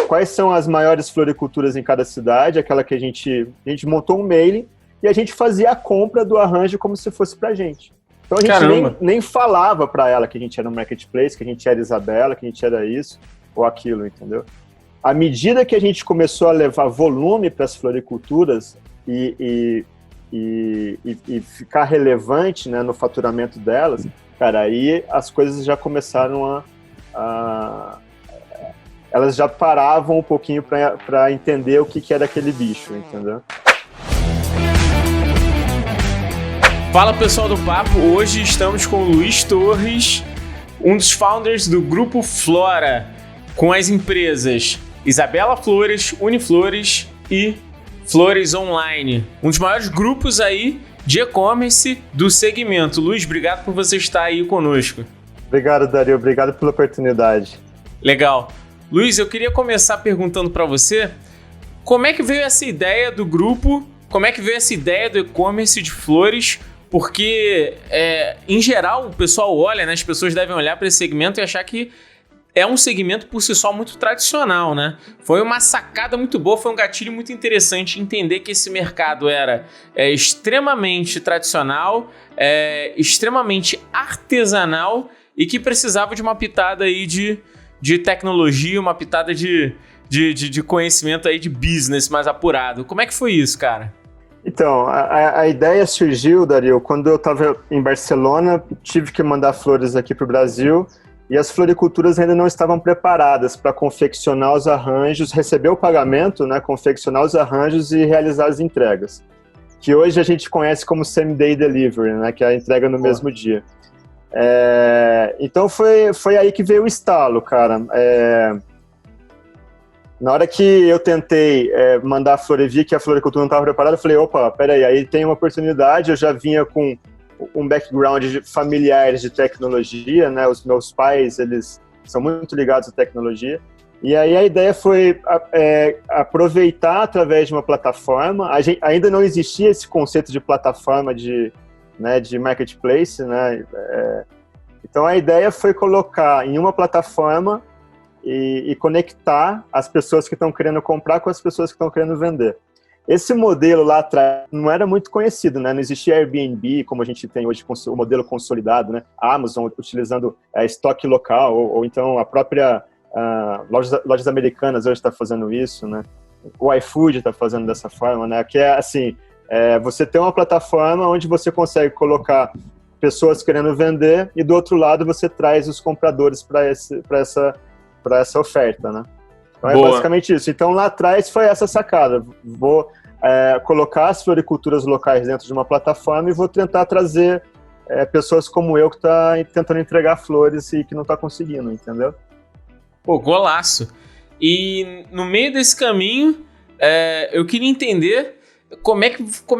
quais são as maiores floriculturas em cada cidade, aquela que a gente montou um mailing e a gente fazia a compra do arranjo como se fosse pra gente. Então a gente nem falava para ela que a gente era um marketplace, que a gente era Isabela, que a gente era isso ou aquilo, entendeu? À medida que a gente começou a levar volume para as floriculturas e ficar relevante, né, no faturamento delas, cara, aí as coisas já começaram elas já paravam um pouquinho para entender o que era aquele bicho, entendeu? Fala, pessoal do Papo, hoje estamos com o Luiz Torres, um dos founders do Grupo Flora, com as empresas Isabela Flores, Uniflores e Flores Online, um dos maiores grupos aí de e-commerce do segmento. Luiz, obrigado por você estar aí conosco. Obrigado, Dario, obrigado pela oportunidade. Legal. Luiz, eu queria começar perguntando para você como é que veio essa ideia do grupo, como é que veio essa ideia do e-commerce de flores, porque em geral o pessoal olha, né, as pessoas devem olhar para esse segmento e achar que é um segmento por si só muito tradicional, né? Foi uma sacada muito boa, foi um gatilho muito interessante entender que esse mercado era extremamente tradicional, extremamente artesanal e que precisava de uma pitada aí de tecnologia, uma pitada de conhecimento aí de business mais apurado. Como é que foi isso, cara? Então, a ideia surgiu, Dario, quando eu estava em Barcelona, tive que mandar flores aqui para o Brasil e as floriculturas ainda não estavam preparadas para confeccionar os arranjos, receber o pagamento, né, confeccionar os arranjos e realizar as entregas, que hoje a gente conhece como same-day delivery, né, que é a entrega no mesmo dia. Então foi aí que veio o estalo, cara. Na hora que eu tentei mandar a flor e vi que a floricultura não estava preparada, eu falei, opa, peraí, aí tem uma oportunidade. Eu já vinha com um background familiar de tecnologia, né? Os meus pais, eles são muito ligados à tecnologia. E aí a ideia foi aproveitar através de uma plataforma. Ainda não existia esse conceito de plataforma de marketplace, né? Então a ideia foi colocar em uma plataforma e conectar as pessoas que estão querendo comprar com as pessoas que estão querendo vender. Esse modelo lá atrás não era muito conhecido, né? Não existia Airbnb, como a gente tem hoje, o modelo consolidado, né? A Amazon utilizando estoque local, ou então a própria lojas americanas hoje está fazendo isso, né? O iFood está fazendo dessa forma, né? Que é assim, você tem uma plataforma onde você consegue colocar pessoas querendo vender e do outro lado você traz os compradores para essa oferta, né? Então é basicamente isso. Então lá atrás foi essa sacada. Vou colocar as floriculturas locais dentro de uma plataforma e vou tentar trazer pessoas como eu que tá tentando entregar flores e que não tá conseguindo, entendeu? Pô, golaço. E no meio desse caminho, eu queria entender como é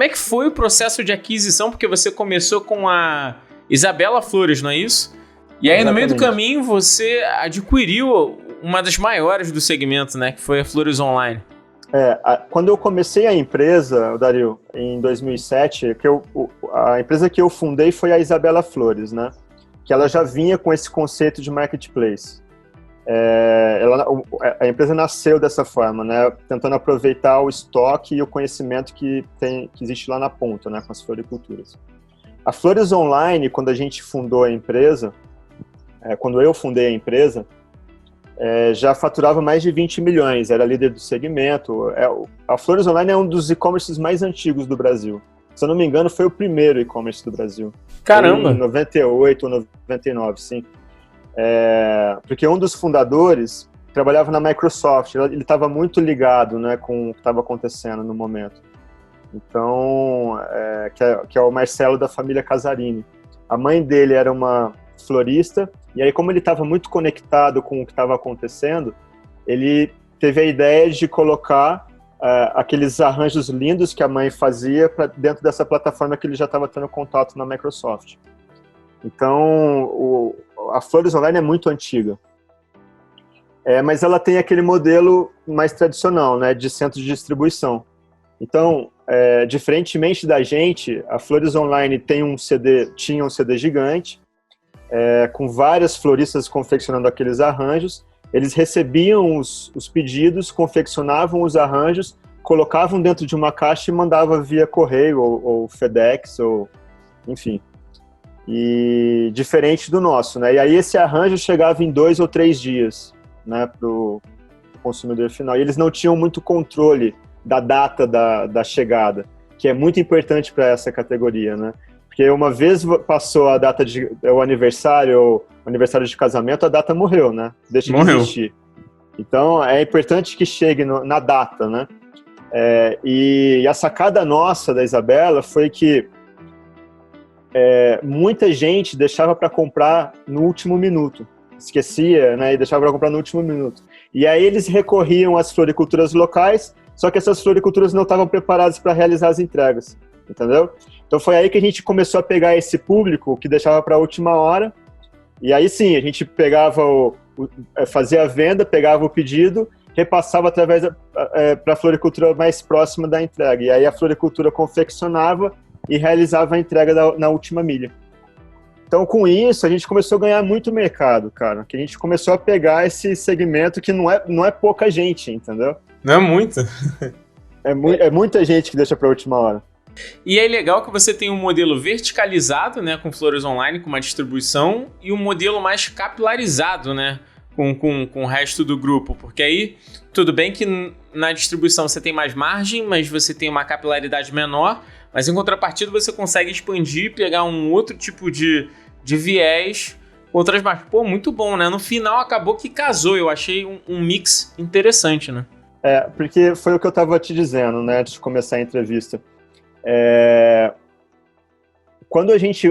que foi o processo de aquisição, porque você começou com a Isabela Flores, não é isso? E aí, exatamente, no meio do caminho, você adquiriu uma das maiores do segmento, né? Que foi a Flores Online. Quando eu comecei a empresa, Dario, em 2007, a empresa que eu fundei foi a Isabela Flores, né? Que ela já vinha com esse conceito de marketplace. A empresa nasceu dessa forma, né? Tentando aproveitar o estoque e o conhecimento que existe lá na ponta, né? Com as floriculturas. A Flores Online, quando a gente fundou a empresa, quando eu fundei a empresa, já faturava mais de 20 milhões, era líder do segmento. A Flores Online é um dos e-commerces mais antigos do Brasil. Se eu não me engano, foi o primeiro e-commerce do Brasil. Caramba! Em 98 ou 99, sim. Porque um dos fundadores trabalhava na Microsoft, ele estava muito ligado, né, com o que estava acontecendo no momento. Então, que é o Marcelo da família Casarini. A mãe dele era uma florista, e aí como ele estava muito conectado com o que estava acontecendo, ele teve a ideia de colocar aqueles arranjos lindos que a mãe fazia dentro dessa plataforma que ele já estava tendo contato na Microsoft. Então, a Flores Online é muito antiga, mas ela tem aquele modelo mais tradicional, né, de centro de distribuição. Então, diferentemente da gente, a Flores Online tinha um CD gigante, com várias floristas confeccionando aqueles arranjos, eles recebiam os pedidos, confeccionavam os arranjos, colocavam dentro de uma caixa e mandavam via correio ou FedEx, ou enfim. E diferente do nosso, né? E aí esse arranjo chegava em 2 ou 3 dias, né, para o consumidor final. E eles não tinham muito controle da data da chegada, que é muito importante para essa categoria, né? Porque uma vez passou a data o aniversário ou o aniversário de casamento, a data morreu, né? Deixa de existir. Então é importante que chegue na data, né? E a sacada nossa da Isabela foi que muita gente deixava para comprar no último minuto, esquecia, né, e deixava para comprar no último minuto. E aí eles recorriam às floriculturas locais, só que essas floriculturas não estavam preparadas para realizar as entregas, entendeu? Então foi aí que a gente começou a pegar esse público que deixava para a última hora, e aí sim, a gente pegava fazia a venda, pegava o pedido, repassava através para a floricultura mais próxima da entrega, e aí a floricultura confeccionava e realizava a entrega na última milha. Então, com isso, a gente começou a ganhar muito mercado, cara. Que a gente começou a pegar esse segmento que não é pouca gente, entendeu? Não é muita. É muita gente que deixa para a última hora. E é legal que você tem um modelo verticalizado, né, com Flores Online, com uma distribuição, e um modelo mais capilarizado, né, com o resto do grupo. Porque aí, tudo bem que na distribuição você tem mais margem, mas você tem uma capilaridade menor, mas em contrapartida você consegue expandir, pegar um outro tipo de viés, outras marcas. Pô, muito bom, né? No final acabou que casou, eu achei um mix interessante, né? Porque foi o que eu estava te dizendo, né, antes de começar a entrevista. Quando a gente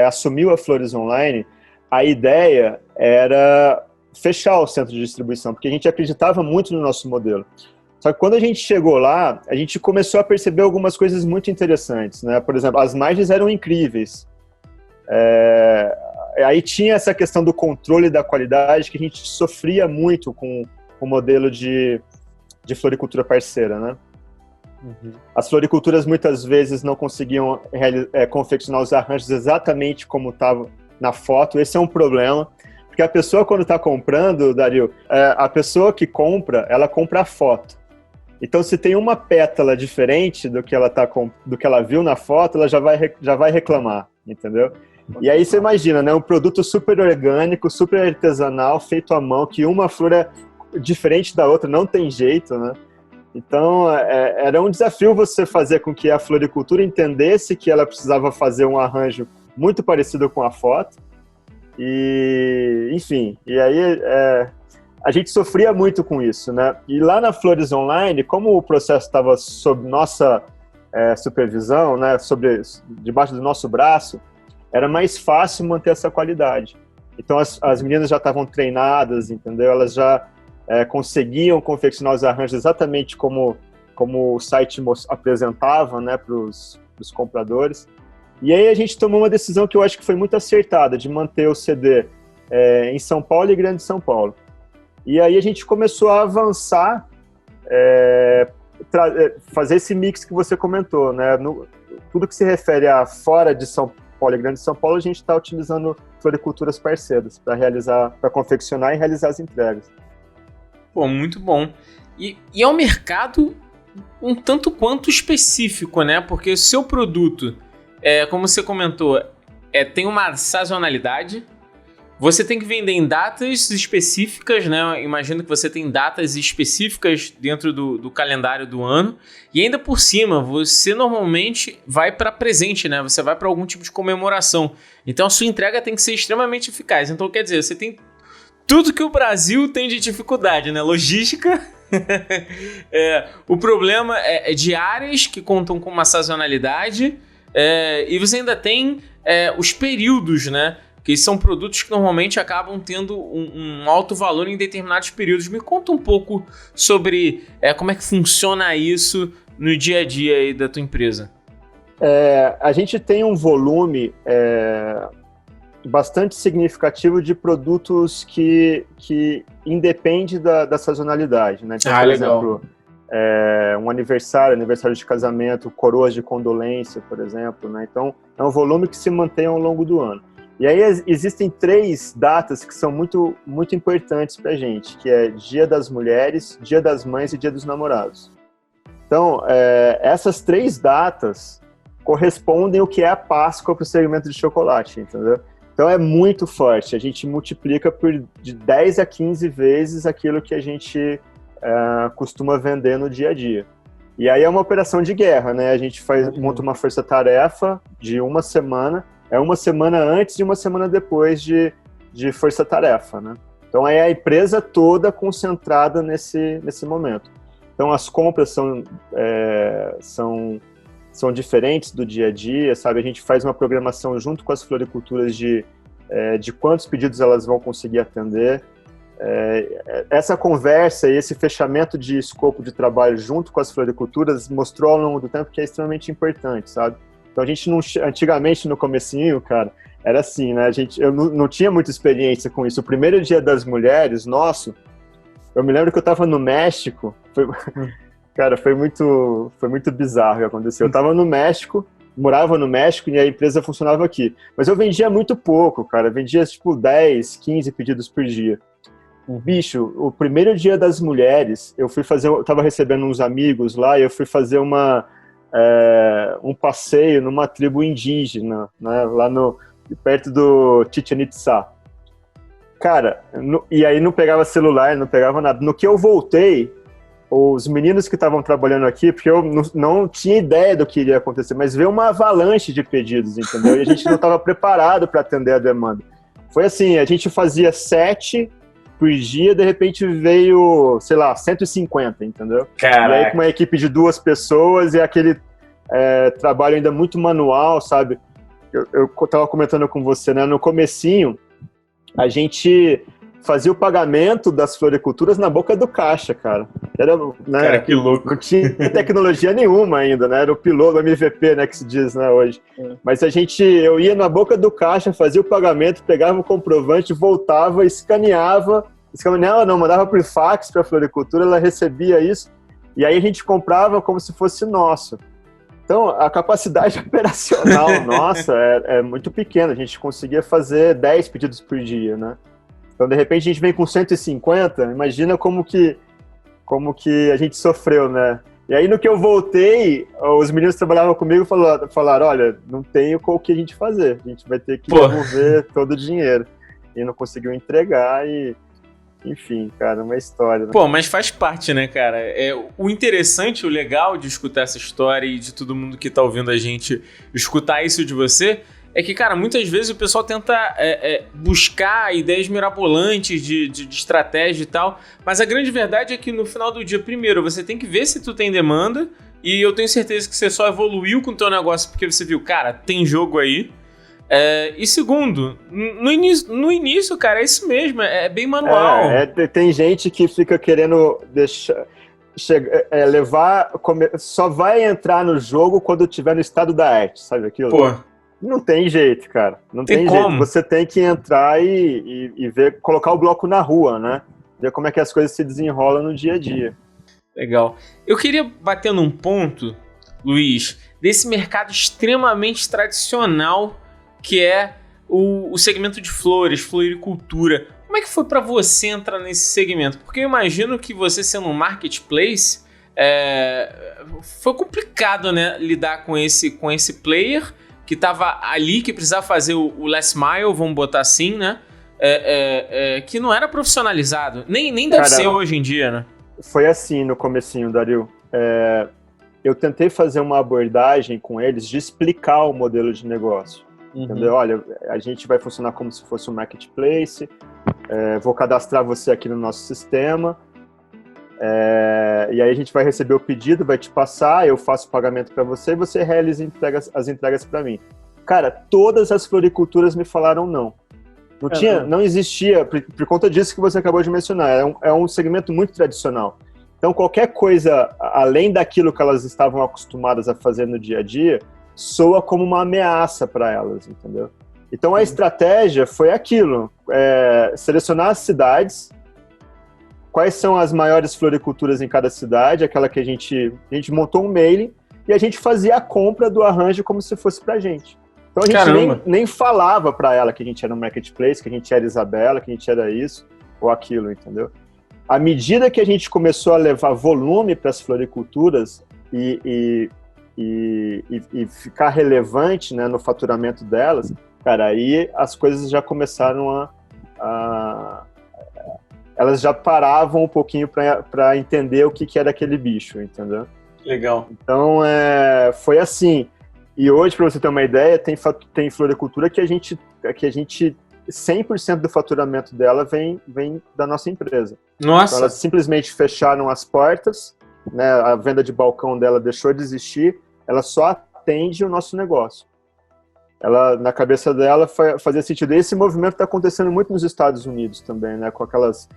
assumiu a Flores Online, a ideia era fechar o centro de distribuição, porque a gente acreditava muito no nosso modelo. Só que quando a gente chegou lá, a gente começou a perceber algumas coisas muito interessantes, né? Por exemplo, as margens eram incríveis. Aí tinha essa questão do controle da qualidade, que a gente sofria muito com o modelo de floricultura parceira, né? Uhum. As floriculturas muitas vezes não conseguiam confeccionar os arranjos exatamente como estava na foto. Esse é um problema, porque a pessoa, quando está comprando, Dario, a pessoa que compra, ela compra a foto. Então, se tem uma pétala diferente do que ela viu na foto, ela já vai reclamar, entendeu? E aí você imagina, né, um produto super orgânico, super artesanal, feito à mão, que uma flor é diferente da outra, não tem jeito, né? Então, era um desafio você fazer com que a floricultura entendesse que ela precisava fazer um arranjo muito parecido com a foto. E, enfim, e aí a gente sofria muito com isso, né? E lá na Flores Online, como o processo estava sob nossa supervisão, né, debaixo do nosso braço, era mais fácil manter essa qualidade. Então as meninas já estavam treinadas, entendeu? Elas já conseguiam confeccionar os arranjos exatamente como o site apresentava, né, para os compradores. E aí a gente tomou uma decisão que eu acho que foi muito acertada, de manter o CD em São Paulo e Grande São Paulo. E aí a gente começou a avançar, fazer esse mix que você comentou, né? Tudo que se refere a fora de São Paulo e Grande São Paulo, a gente está utilizando floriculturas parceiras para confeccionar e realizar as entregas. Pô, muito bom. E é um mercado um tanto quanto específico, né? Porque o seu produto, como você comentou, tem uma sazonalidade. Você tem que vender em datas específicas, né? Imagino que você tem datas específicas dentro do calendário do ano. E ainda por cima, você normalmente vai para presente, né? Você vai para algum tipo de comemoração. Então a sua entrega tem que ser extremamente eficaz. Então, quer dizer, você tem tudo que o Brasil tem de dificuldade, né? Logística. O problema é de áreas que contam com uma sazonalidade. E você ainda tem os períodos, né? Que são produtos que normalmente acabam tendo um alto valor em determinados períodos. Me conta um pouco sobre como é que funciona isso no dia a dia aí da tua empresa. A gente tem um volume bastante significativo de produtos que independe da sazonalidade, né? Então, por exemplo, um aniversário de casamento, coroas de condolência, por exemplo, né? Então, é um volume que se mantém ao longo do ano. E aí existem 3 datas que são muito, muito importantes para a gente, que é Dia das Mulheres, Dia das Mães e Dia dos Namorados. Então, essas 3 datas correspondem ao que é a Páscoa para o segmento de chocolate, entendeu? Então é muito forte, a gente multiplica de 10 a 15 vezes aquilo que a gente costuma vender no dia a dia. E aí é uma operação de guerra, né? A gente monta uma força-tarefa de uma semana, uma semana antes e uma semana depois de força-tarefa, né? Então é a empresa toda concentrada nesse momento. Então as compras são diferentes do dia a dia, sabe? A gente faz uma programação junto com as floriculturas de quantos pedidos elas vão conseguir atender. Essa conversa e esse fechamento de escopo de trabalho junto com as floriculturas mostrou ao longo do tempo que é extremamente importante, sabe? Então a gente antigamente no comecinho, cara, era assim, né? Eu não tinha muita experiência com isso. O primeiro Dia das Mulheres, eu me lembro que eu tava no México, cara, foi muito bizarro o que aconteceu. Eu tava no México, morava no México e a empresa funcionava aqui. Mas eu vendia muito pouco, cara. Eu vendia, tipo, 10, 15 pedidos por dia. Bicho, o primeiro Dia das Mulheres, eu tava recebendo uns amigos lá e eu fui fazer um passeio numa tribo indígena, né, lá perto do Chichén Itzá. Cara, e aí não pegava celular, não pegava nada. No que eu voltei, os meninos que estavam trabalhando aqui, porque eu não tinha ideia do que iria acontecer, mas veio uma avalanche de pedidos, entendeu? E a gente não estava preparado para atender a demanda. Foi assim, a gente fazia 7 por dia, de repente veio, sei lá, 150, entendeu? Caraca. E aí com uma equipe de 2 pessoas e aquele trabalho ainda muito manual, sabe? Eu tava comentando com você, né? No comecinho, a gente fazia o pagamento das floriculturas na boca do caixa, cara. Era, né? Cara, que louco. Não tinha tecnologia nenhuma ainda, né? Era o piloto, o MVP, né, que se diz, né, hoje. Mas eu ia na boca do caixa, fazia o pagamento, pegava o comprovante, voltava, escaneava não, mandava por fax para a floricultura, ela recebia isso, e aí a gente comprava como se fosse nosso. Então, a capacidade operacional nossa é muito pequena, a gente conseguia fazer 10 pedidos por dia, né? Então, de repente, a gente vem com 150, imagina como que a gente sofreu, né? E aí, no que eu voltei, os meninos que trabalhavam comigo falaram, olha, não tem o que a gente fazer, a gente vai ter que devolver todo o dinheiro. E não conseguiu entregar enfim, cara, uma história. Né? Pô, mas faz parte, né, cara? O interessante, o legal de escutar essa história e de todo mundo que tá ouvindo a gente escutar isso de você é que, cara, muitas vezes o pessoal tenta buscar ideias mirabolantes de estratégia e tal, mas a grande verdade é que no final do dia, primeiro, você tem que ver se tu tem demanda, e eu tenho certeza que você só evoluiu com o teu negócio porque você viu, cara, tem jogo aí. E segundo, no início, cara, é isso mesmo, é bem manual. Tem gente que fica querendo só vai entrar no jogo quando tiver no estado da arte, sabe aquilo? Pô. Não tem jeito, cara. Não tem como. Jeito. Você tem que entrar e ver, colocar o bloco na rua, né? Ver como é que as coisas se desenrolam no dia a dia. Legal. Eu queria bater num ponto, Luiz, desse mercado extremamente tradicional que é o segmento de flores, floricultura. Como é que foi para você entrar nesse segmento? Porque eu imagino que você sendo um marketplace, foi complicado, né, lidar com esse player que estava ali, que precisava fazer o last mile, vamos botar assim, né? Que não era profissionalizado. Nem deve ser hoje em dia, né? Foi assim no comecinho, Dario. Eu tentei fazer uma abordagem com eles de explicar o modelo de negócio. Entendeu? Olha, a gente vai funcionar como se fosse um marketplace, vou cadastrar você aqui no nosso sistema, e aí a gente vai receber o pedido, vai te passar, eu faço o pagamento para você e você realiza as entregas para mim. Cara, todas as floriculturas me falaram não. Não existia, por conta disso que você acabou de mencionar, é um segmento muito tradicional. Então qualquer coisa além daquilo que elas estavam acostumadas a fazer no dia a dia, soa como uma ameaça para elas, entendeu? Então a estratégia foi aquilo, selecionar as cidades, quais são as maiores floriculturas em cada cidade, aquela que a gente montou um mailing e a gente fazia a compra do arranjo como se fosse pra gente. Então a gente nem falava para ela que a gente era um marketplace, que a gente era Isabela, que a gente era isso ou aquilo, entendeu? À medida que a gente começou a levar volume para as floriculturas e ficar relevante, né, no faturamento delas, cara, aí as coisas já começaram elas já paravam um pouquinho para entender o que era aquele bicho, entendeu? Legal. Então, foi assim. E hoje, para você ter uma ideia, tem floricultura que a gente 100% do faturamento dela vem da nossa empresa. Nossa! Então, elas simplesmente fecharam as portas, né, a venda de balcão dela deixou de existir, ela só atende o nosso negócio. Ela, na cabeça dela, fazia sentido. E esse movimento está acontecendo muito nos Estados Unidos também, né, com aquelas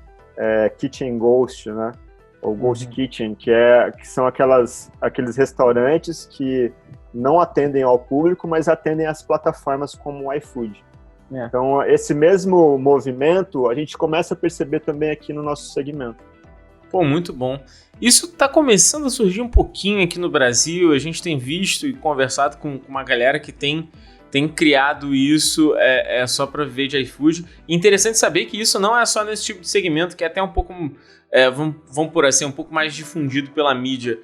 kitchen ghost, né, ou ghost kitchen, que são aqueles restaurantes que não atendem ao público, mas atendem às plataformas como o iFood. Então, esse mesmo movimento, a gente começa a perceber também aqui no nosso segmento. Pô, muito bom. Isso está começando a surgir um pouquinho aqui no Brasil, a gente tem visto e conversado com uma galera que tem criado isso só para viver de iFood. E interessante saber que isso não é só nesse tipo de segmento, que é até um pouco, vamos por assim, um pouco mais difundido pela mídia.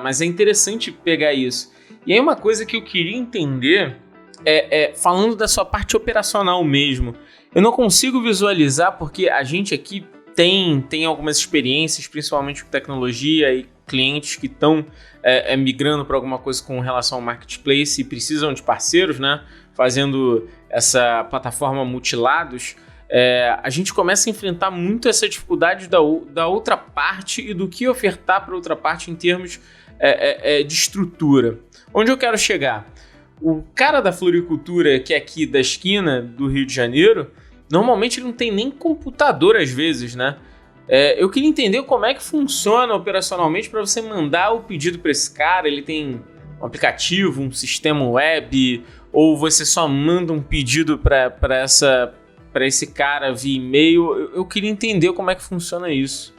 Mas é interessante pegar isso. E aí uma coisa que eu queria entender, falando da sua parte operacional mesmo, eu não consigo visualizar porque a gente aqui tem algumas experiências, principalmente com tecnologia e clientes que estão migrando para alguma coisa com relação ao marketplace e precisam de parceiros, né? Fazendo essa plataforma multilados, a gente começa a enfrentar muito essa dificuldade da outra parte e do que ofertar para outra parte em termos de estrutura. Onde eu quero chegar? O cara da floricultura, que é aqui da esquina do Rio de Janeiro, normalmente ele não tem nem computador às vezes, né? Eu queria entender como é que funciona operacionalmente para você mandar o pedido para esse cara. Ele tem um aplicativo, um sistema web, ou você só manda um pedido para esse cara via e-mail? Eu queria entender como é que funciona isso.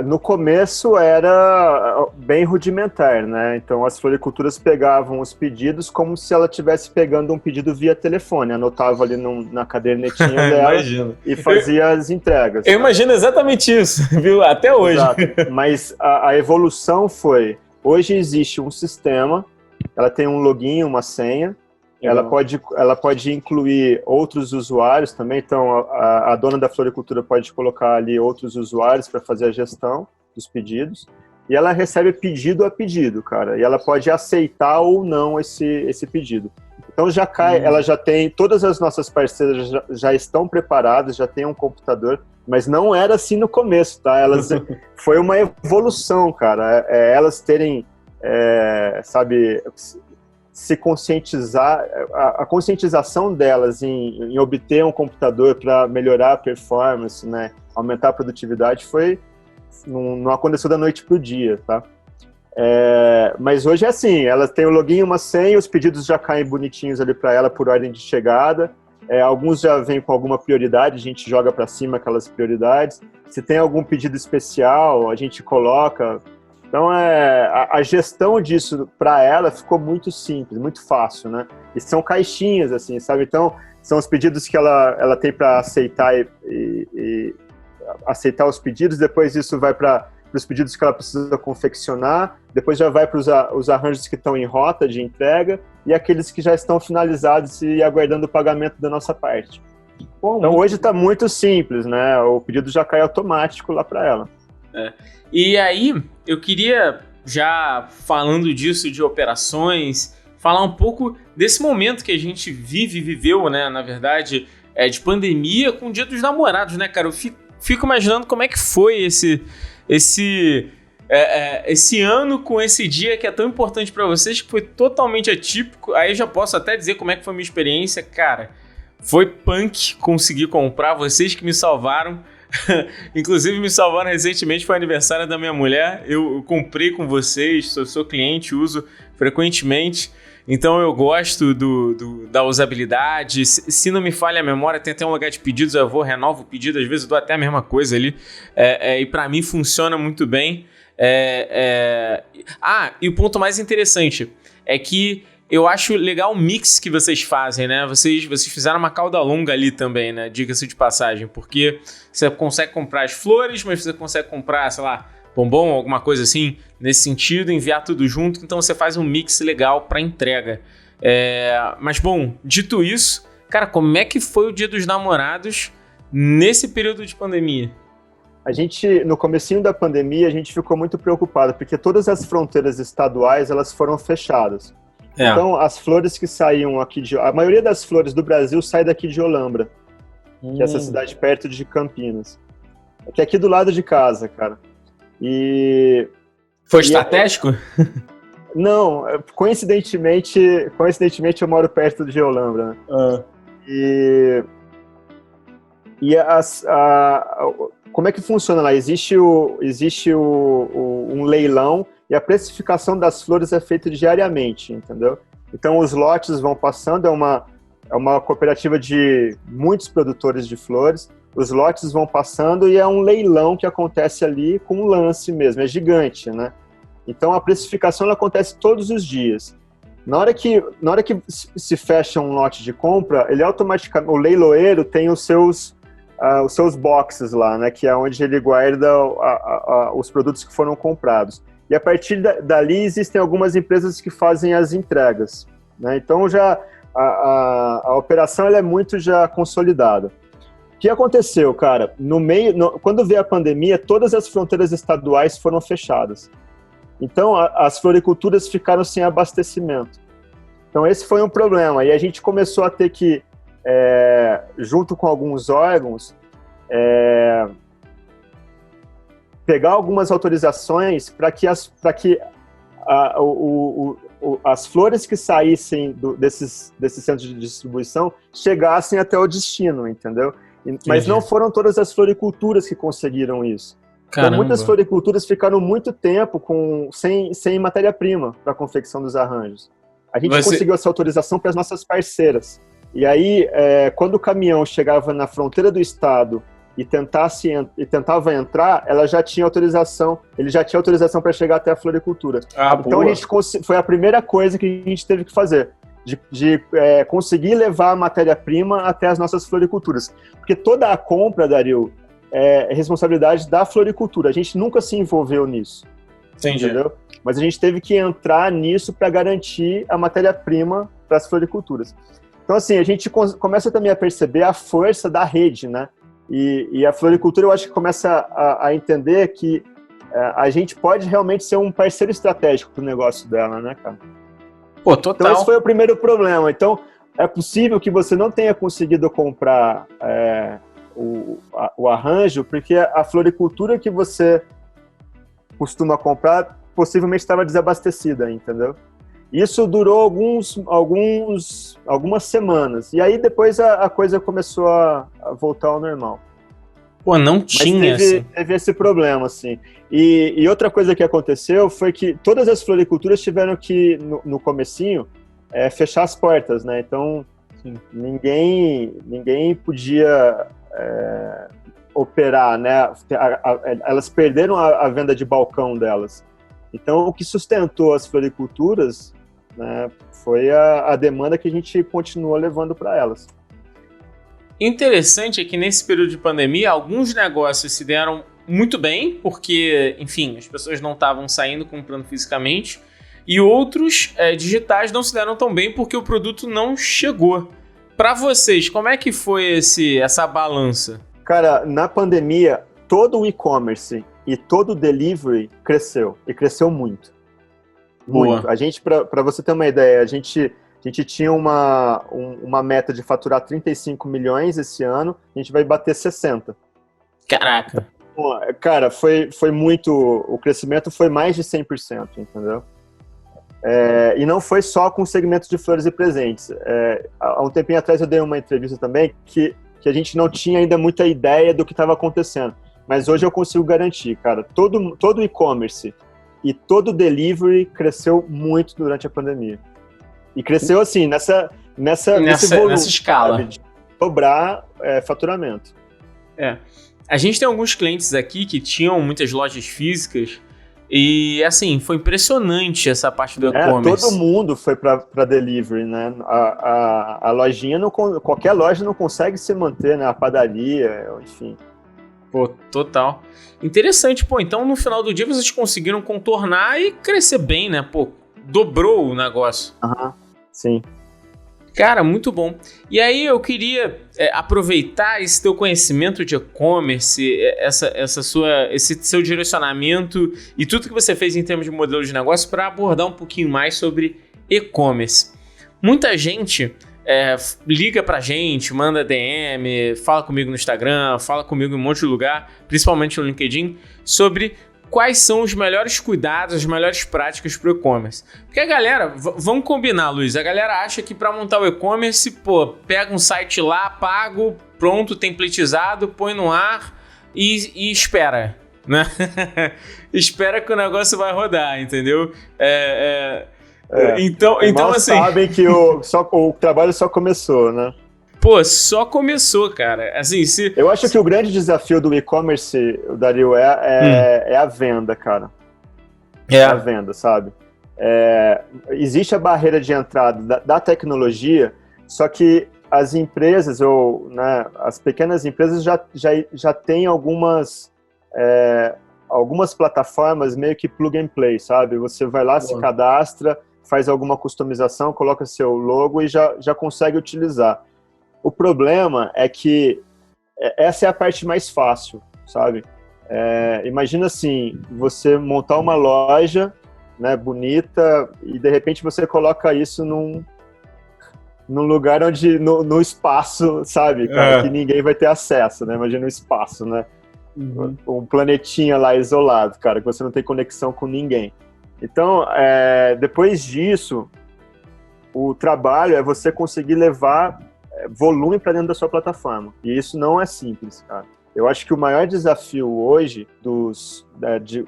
No começo era bem rudimentar, né? Então as floriculturas pegavam os pedidos como se ela estivesse pegando um pedido via telefone, anotava ali na cadernetinha dela e fazia as entregas. Eu imagino exatamente isso, viu? Até hoje. Exato. Mas a evolução foi, hoje existe um sistema, ela tem um login, uma senha, ela pode incluir outros usuários também, então a dona da floricultura pode colocar ali outros usuários para fazer a gestão dos pedidos, e ela recebe pedido a pedido, cara, e ela pode aceitar ou não esse pedido. Então já cai, ela já tem, todas as nossas parceiras já estão preparadas, já tem um computador, mas não era assim no começo, tá? Foi uma evolução, cara, elas terem, sabe, se conscientizar, a conscientização delas em obter um computador para melhorar a performance, né, aumentar a produtividade, não aconteceu da noite para o dia, tá? Mas hoje é assim, ela tem o login, uma senha, os pedidos já caem bonitinhos ali para ela por ordem de chegada, alguns já vêm com alguma prioridade, a gente joga para cima aquelas prioridades, se tem algum pedido especial, a gente coloca. Então, a gestão disso para ela ficou muito simples, muito fácil, né? E são caixinhas, assim, sabe? Então, são os pedidos que ela tem para aceitar e aceitar os pedidos, depois isso vai para os pedidos que ela precisa confeccionar, depois já vai para os arranjos que estão em rota de entrega e aqueles que já estão finalizados e aguardando o pagamento da nossa parte. Então, hoje está muito simples, né? O pedido já cai automático lá para ela. E aí, eu queria, já falando disso, de operações, falar um pouco desse momento que a gente viveu, né, na verdade, de pandemia com o Dia dos Namorados, né, cara? Eu fico imaginando como é que foi esse ano com esse dia que é tão importante para vocês, que foi totalmente atípico. Aí eu já posso até dizer como é que foi a minha experiência, cara. Foi punk conseguir comprar, vocês que me salvaram. Inclusive me salvaram recentemente, foi aniversário da minha mulher. Eu comprei com vocês, sou cliente, uso frequentemente, então eu gosto da usabilidade. Se não me falha a memória, tem até um lugar de pedidos, eu renovo o pedido, às vezes eu dou até a mesma coisa ali, e para mim funciona muito bem. E o ponto mais interessante é que eu acho legal o mix que vocês fazem, né? Vocês fizeram uma cauda longa ali também, né? Diga-se de passagem, porque você consegue comprar as flores, mas você consegue comprar, sei lá, bombom, alguma coisa assim, nesse sentido, enviar tudo junto, então você faz um mix legal para entrega. Mas bom, dito isso, cara, como é que foi o Dia dos Namorados nesse período de pandemia? A gente, no comecinho da pandemia, a gente ficou muito preocupado, porque todas as fronteiras estaduais, elas foram fechadas. Então, as flores que saíam aqui a maioria das flores do Brasil sai daqui de Olambra, que é essa cidade perto de Campinas. Que é aqui do lado de casa, cara. Foi estratégico? Não, coincidentemente eu moro perto de Olambra, né? Como é que funciona lá? Existe um leilão e a precificação das flores é feita diariamente, entendeu? Então os lotes vão passando, é uma cooperativa de muitos produtores de flores, os lotes vão passando e é um leilão que acontece ali com um lance mesmo, é gigante, né? Então a precificação ela acontece todos os dias. Na hora que se fecha um lote de compra, ele automaticamente, o leiloeiro tem os seus boxes lá, né, que é onde ele guarda os produtos que foram comprados. E a partir dali existem algumas empresas que fazem as entregas, né? Então já a operação ela é muito já consolidada. O que aconteceu, cara? Quando veio a pandemia, todas as fronteiras estaduais foram fechadas. Então as floriculturas ficaram sem abastecimento. Então esse foi um problema. E a gente começou a ter que, junto com alguns órgãos, pegar algumas autorizações para que as flores que saíssem desses centros de distribuição chegassem até o destino, entendeu? Mas não foram todas as floriculturas que conseguiram isso. Então, muitas floriculturas ficaram muito tempo sem matéria-prima para a confecção dos arranjos. A gente conseguiu essa autorização para as nossas parceiras. E aí, quando o caminhão chegava na fronteira do estado e tentava entrar, ele já tinha autorização para chegar até a floricultura. Então foi a primeira coisa que a gente teve que fazer, de conseguir levar a matéria-prima até as nossas floriculturas. Porque toda a compra, Dario, é responsabilidade da floricultura. A gente nunca se envolveu nisso. Entendi. Entendeu? Mas a gente teve que entrar nisso para garantir a matéria-prima para as floriculturas. Então, assim, a gente começa também a perceber a força da rede, né? E a floricultura, eu acho que começa a entender que a gente pode realmente ser um parceiro estratégico para o negócio dela, né, cara? Pô, total. Então, esse foi o primeiro problema. Então, é possível que você não tenha conseguido comprar o arranjo, porque a floricultura que você costuma comprar possivelmente estava desabastecida, entendeu? Isso durou algumas semanas. E aí depois a coisa começou a voltar ao normal. Pô, não tinha. Mas teve esse problema, assim. E outra coisa que aconteceu foi que todas as floriculturas tiveram que, no comecinho, fechar as portas, né? Então, ninguém podia operar, né? Elas perderam a venda de balcão delas. Então, o que sustentou as floriculturas, né, foi a demanda que a gente continua levando para elas. Interessante é que nesse período de pandemia, alguns negócios se deram muito bem, porque, enfim, as pessoas não estavam saindo comprando fisicamente, e outros digitais não se deram tão bem porque o produto não chegou. Para vocês, como é que foi essa balança? Cara, na pandemia, todo o e-commerce e todo o delivery cresceu, e cresceu muito. Boa. Muito. A gente, para você ter uma ideia, a gente tinha uma meta de faturar 35 milhões esse ano, a gente vai bater 60. Caraca! Cara, foi muito... O crescimento foi mais de 100%, entendeu? E não foi só com o segmento de flores e presentes. Há um tempinho atrás eu dei uma entrevista também que a gente não tinha ainda muita ideia do que estava acontecendo. Mas hoje eu consigo garantir, cara, todo o e-commerce e todo o delivery cresceu muito durante a pandemia. E cresceu assim, nesse volume, escala. Sabe, de dobrar faturamento. A gente tem alguns clientes aqui que tinham muitas lojas físicas E, assim, foi impressionante essa parte do e-commerce. Todo mundo foi para delivery, né? A lojinha, qualquer loja não consegue se manter, né? A padaria, enfim. Pô, total. Interessante, pô, então no final do dia vocês conseguiram contornar e crescer bem, né? Pô, dobrou o negócio. Sim. Cara, muito bom. E aí eu queria aproveitar esse teu conhecimento de e-commerce, esse seu direcionamento e tudo que você fez em termos de modelo de negócio para abordar um pouquinho mais sobre e-commerce. Muita gente liga pra gente, manda DM, fala comigo no Instagram, fala comigo em um monte de lugar, principalmente no LinkedIn, sobre quais são os melhores cuidados, as melhores práticas para o e-commerce. Porque a galera, vamos combinar, Luiz, a galera acha que para montar o e-commerce, pô, pega um site lá, pago, pronto, templatizado, põe no ar e espera, né? Espera que o negócio vai rodar, entendeu? Então assim... sabem que o trabalho só começou, né? Pô, só começou, cara. Assim, Eu acho que o grande desafio do e-commerce, Dario, é a venda, cara. É a venda, sabe? Existe a barreira de entrada da tecnologia, só que as empresas, né, as pequenas empresas já têm algumas plataformas meio que plug and play, sabe? Você vai lá, se cadastra, faz alguma customização, coloca seu logo e já consegue utilizar. O problema é que essa é a parte mais fácil, sabe? Imagina assim, você montar uma loja, né, bonita, e de repente você coloca isso num lugar onde, no espaço, sabe, cara, que ninguém vai ter acesso, né? Imagina um espaço, né? Um planetinha lá isolado, cara, que você não tem conexão com ninguém. Então, depois disso, o trabalho é você conseguir levar volume para dentro da sua plataforma. E isso não é simples, cara. Eu acho que o maior desafio hoje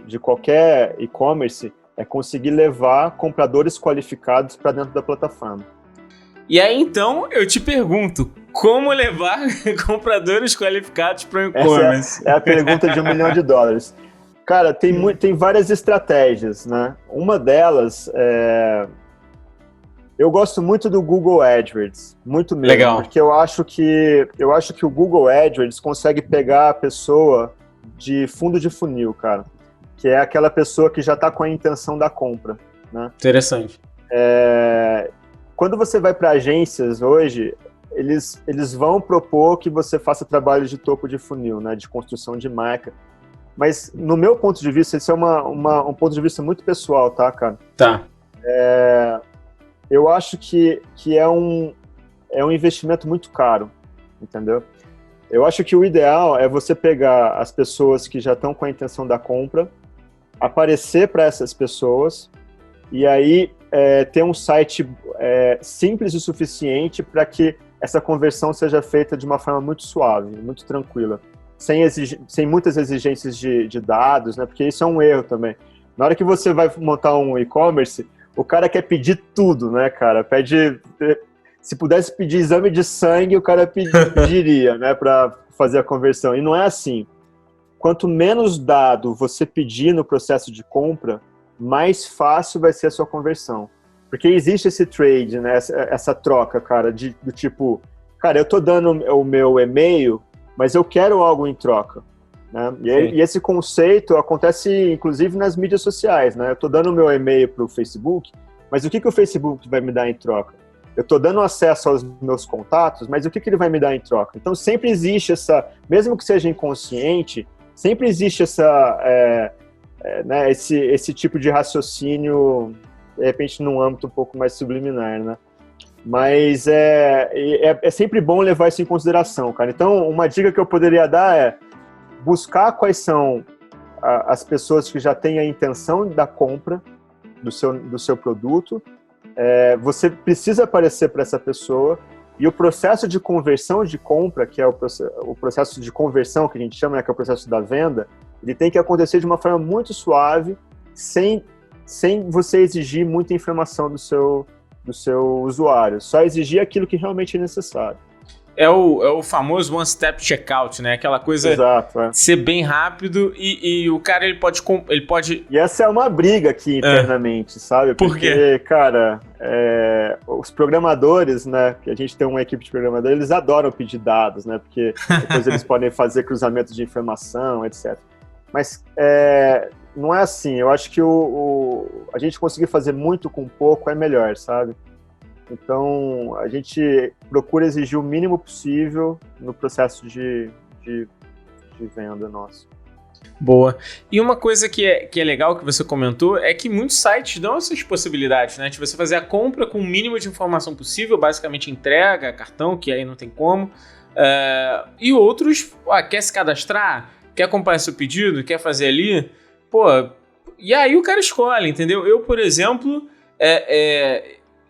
de qualquer e-commerce é conseguir levar compradores qualificados para dentro da plataforma. E aí, então, eu te pergunto, como levar compradores qualificados para o e-commerce? Essa é a pergunta de $1 milhão. Cara, tem várias estratégias, né? Uma delas eu gosto muito do Google AdWords, muito mesmo. Legal. Porque eu acho que o Google AdWords consegue pegar a pessoa de fundo de funil, cara. Que é aquela pessoa que já está com a intenção da compra, né? Interessante. Quando você vai para agências hoje, eles vão propor que você faça trabalho de topo de funil, né? De construção de marca. Mas, no meu ponto de vista, esse é um ponto de vista muito pessoal, tá, cara? Tá. Eu acho que é um investimento muito caro, entendeu? Eu acho que o ideal é você pegar as pessoas que já estão com a intenção da compra, aparecer para essas pessoas e aí ter um site simples o suficiente para que essa conversão seja feita de uma forma muito suave, muito tranquila, sem muitas exigências de dados, né? Porque isso é um erro também. Na hora que você vai montar um e-commerce, o cara quer pedir tudo, né, cara? Se pudesse pedir exame de sangue, o cara pediria, né, para fazer a conversão. E não é assim. Quanto menos dado você pedir no processo de compra, mais fácil vai ser a sua conversão. Porque existe esse trade, né, essa troca, cara, do tipo, cara, eu tô dando o meu e-mail, mas eu quero algo em troca. Né? E esse conceito acontece, inclusive, nas mídias sociais, né? Eu estou dando o meu e-mail para o Facebook, mas o que o Facebook vai me dar em troca? Eu estou dando acesso aos meus contatos, mas o que ele vai me dar em troca? Então, sempre existe mesmo que seja inconsciente, sempre existe né, esse tipo de raciocínio, de repente, num âmbito um pouco mais subliminar, né? Mas é sempre bom levar isso em consideração, cara. Então, uma dica que eu poderia dar é buscar quais são as pessoas que já têm a intenção da compra do seu produto. Você precisa aparecer para essa pessoa e o processo de conversão de compra, que é o processo de conversão que a gente chama, né, que é o processo da venda, ele tem que acontecer de uma forma muito suave, sem você exigir muita informação do seu usuário, só exigir aquilo que realmente é necessário. É o famoso one-step checkout, né? Aquela coisa Exato, de ser bem rápido e o cara ele pode... E essa é uma briga aqui internamente, sabe? Por quê? Porque, cara, os programadores, né? Que a gente tem uma equipe de programadores, eles adoram pedir dados, né? Porque depois eles podem fazer cruzamento de informação, etc. Mas não é assim. Eu acho que a gente conseguir fazer muito com pouco é melhor, sabe? Então, a gente procura exigir o mínimo possível no processo de venda nosso. Boa. E uma coisa que é legal que você comentou é que muitos sites dão essas possibilidades, né? De você fazer a compra com o mínimo de informação possível, basicamente entrega, cartão, que aí não tem como. E outros, quer se cadastrar, quer acompanhar seu pedido, quer fazer ali, e aí o cara escolhe, entendeu? Eu, por exemplo,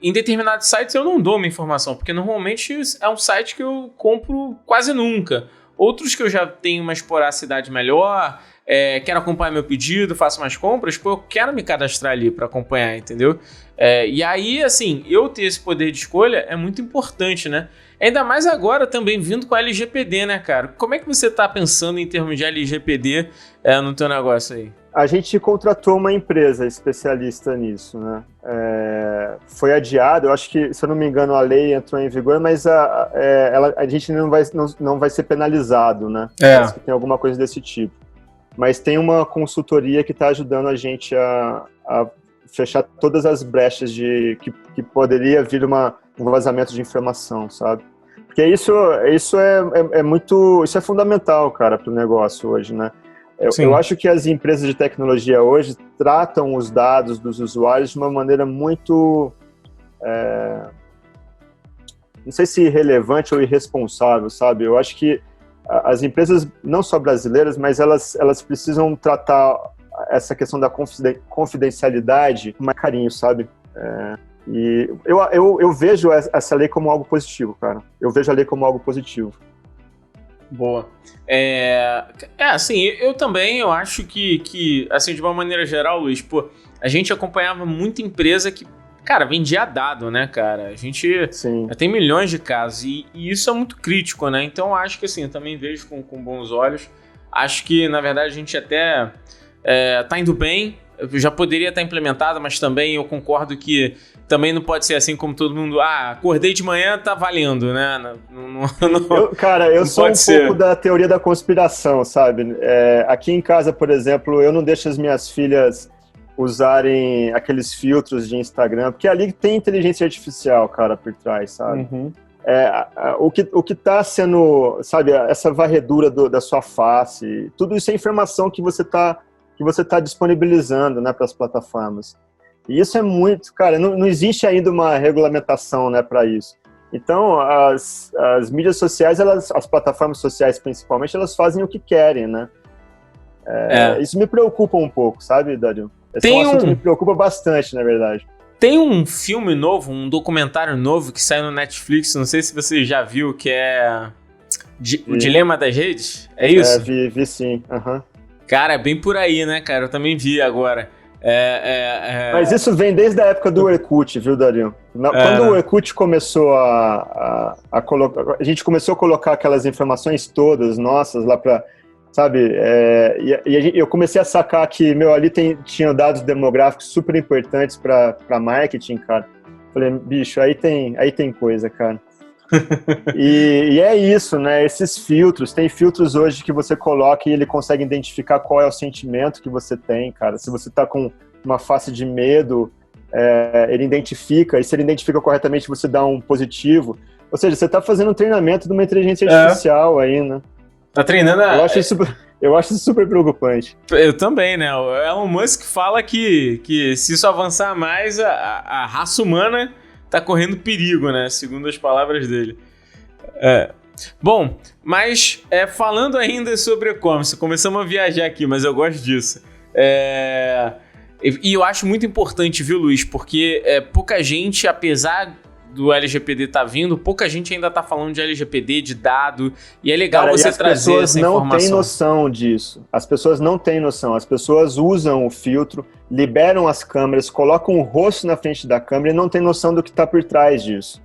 em determinados sites eu não dou uma informação, porque normalmente é um site que eu compro quase nunca. Outros que eu já tenho uma esporadicidade melhor, quero acompanhar meu pedido, faço mais compras, eu quero me cadastrar ali para acompanhar, entendeu? E aí, assim, eu ter esse poder de escolha é muito importante, né? Ainda mais agora também vindo com a LGPD, né, cara? Como é que você tá pensando em termos de LGPD no teu negócio aí? A gente contratou uma empresa especialista nisso, né? Foi adiado, eu acho que, se eu não me engano, a lei entrou em vigor, mas a gente não vai ser penalizado, né? Parece que tem alguma coisa desse tipo. Mas tem uma consultoria que está ajudando a gente a fechar todas as brechas que poderia vir um vazamento de informação, sabe? Porque isso é fundamental, cara, para o negócio hoje, né? Eu acho que as empresas de tecnologia hoje tratam os dados dos usuários de uma maneira muito, não sei se irrelevante ou irresponsável, sabe? Eu acho que as empresas, não só brasileiras, mas elas precisam tratar essa questão da confidencialidade com mais carinho, sabe? E eu vejo essa lei como algo positivo, cara. Eu vejo a lei como algo positivo. Boa. Assim, eu também, eu acho que assim, de uma maneira geral, Luiz, a gente acompanhava muita empresa que, cara, vendia dado, né, cara? A gente tem milhões de casos e isso é muito crítico, né? Então, acho que, assim, eu também vejo com bons olhos. Acho que, na verdade, a gente até tá indo bem. Já poderia estar implementado, mas também eu concordo que também não pode ser assim como todo mundo, acordei de manhã, tá valendo, né? Eu sou pouco da teoria da conspiração, sabe? Aqui em casa, por exemplo, eu não deixo as minhas filhas usarem aqueles filtros de Instagram, porque ali tem inteligência artificial, cara, por trás, sabe? Uhum. O que tá sendo, sabe, essa varredura da sua face, tudo isso é informação que você tá disponibilizando, né, para as plataformas. E isso é muito, cara, não existe ainda uma regulamentação, né, para isso. Então, as mídias sociais, as plataformas sociais principalmente, elas fazem o que querem, né? Isso me preocupa um pouco, sabe, Dario? Esse é um assunto que me preocupa bastante, na verdade. Tem um filme novo, um documentário novo que saiu no Netflix, não sei se você já viu, que é O Dilema das Redes, é isso? Vi sim, aham. Cara, é bem por aí, né, cara? Eu também vi agora. Mas isso vem desde a época do Orkut, viu, Dario? Quando o Orkut começou a colocar... A gente começou a colocar aquelas informações todas nossas lá pra... Sabe? Eu comecei a sacar que, ali tinha dados demográficos super importantes pra marketing, cara. Falei, bicho, aí tem coisa, cara. E é isso, né? Esses filtros, tem filtros hoje que você coloca e ele consegue identificar qual é o sentimento que você tem, cara. Se você tá com uma face de medo, ele identifica, e se ele identifica corretamente, você dá um positivo. Ou seja, você tá fazendo um treinamento de uma inteligência artificial aí, né? Tá treinando Eu acho isso super preocupante. Eu também, né? O Elon Musk fala que se isso avançar mais, a raça humana tá correndo perigo, né? Segundo as palavras dele. Bom, mas falando ainda sobre e-commerce, começamos a viajar aqui, mas eu gosto disso. E eu acho muito importante, viu, Luiz? Porque pouca gente, apesar do LGPD tá vindo, pouca gente ainda tá falando de LGPD, de dado, e é legal você trazer essa informação. As pessoas não têm noção disso. As pessoas não têm noção. As pessoas usam o filtro, liberam as câmeras, colocam o rosto na frente da câmera e não têm noção do que tá por trás disso.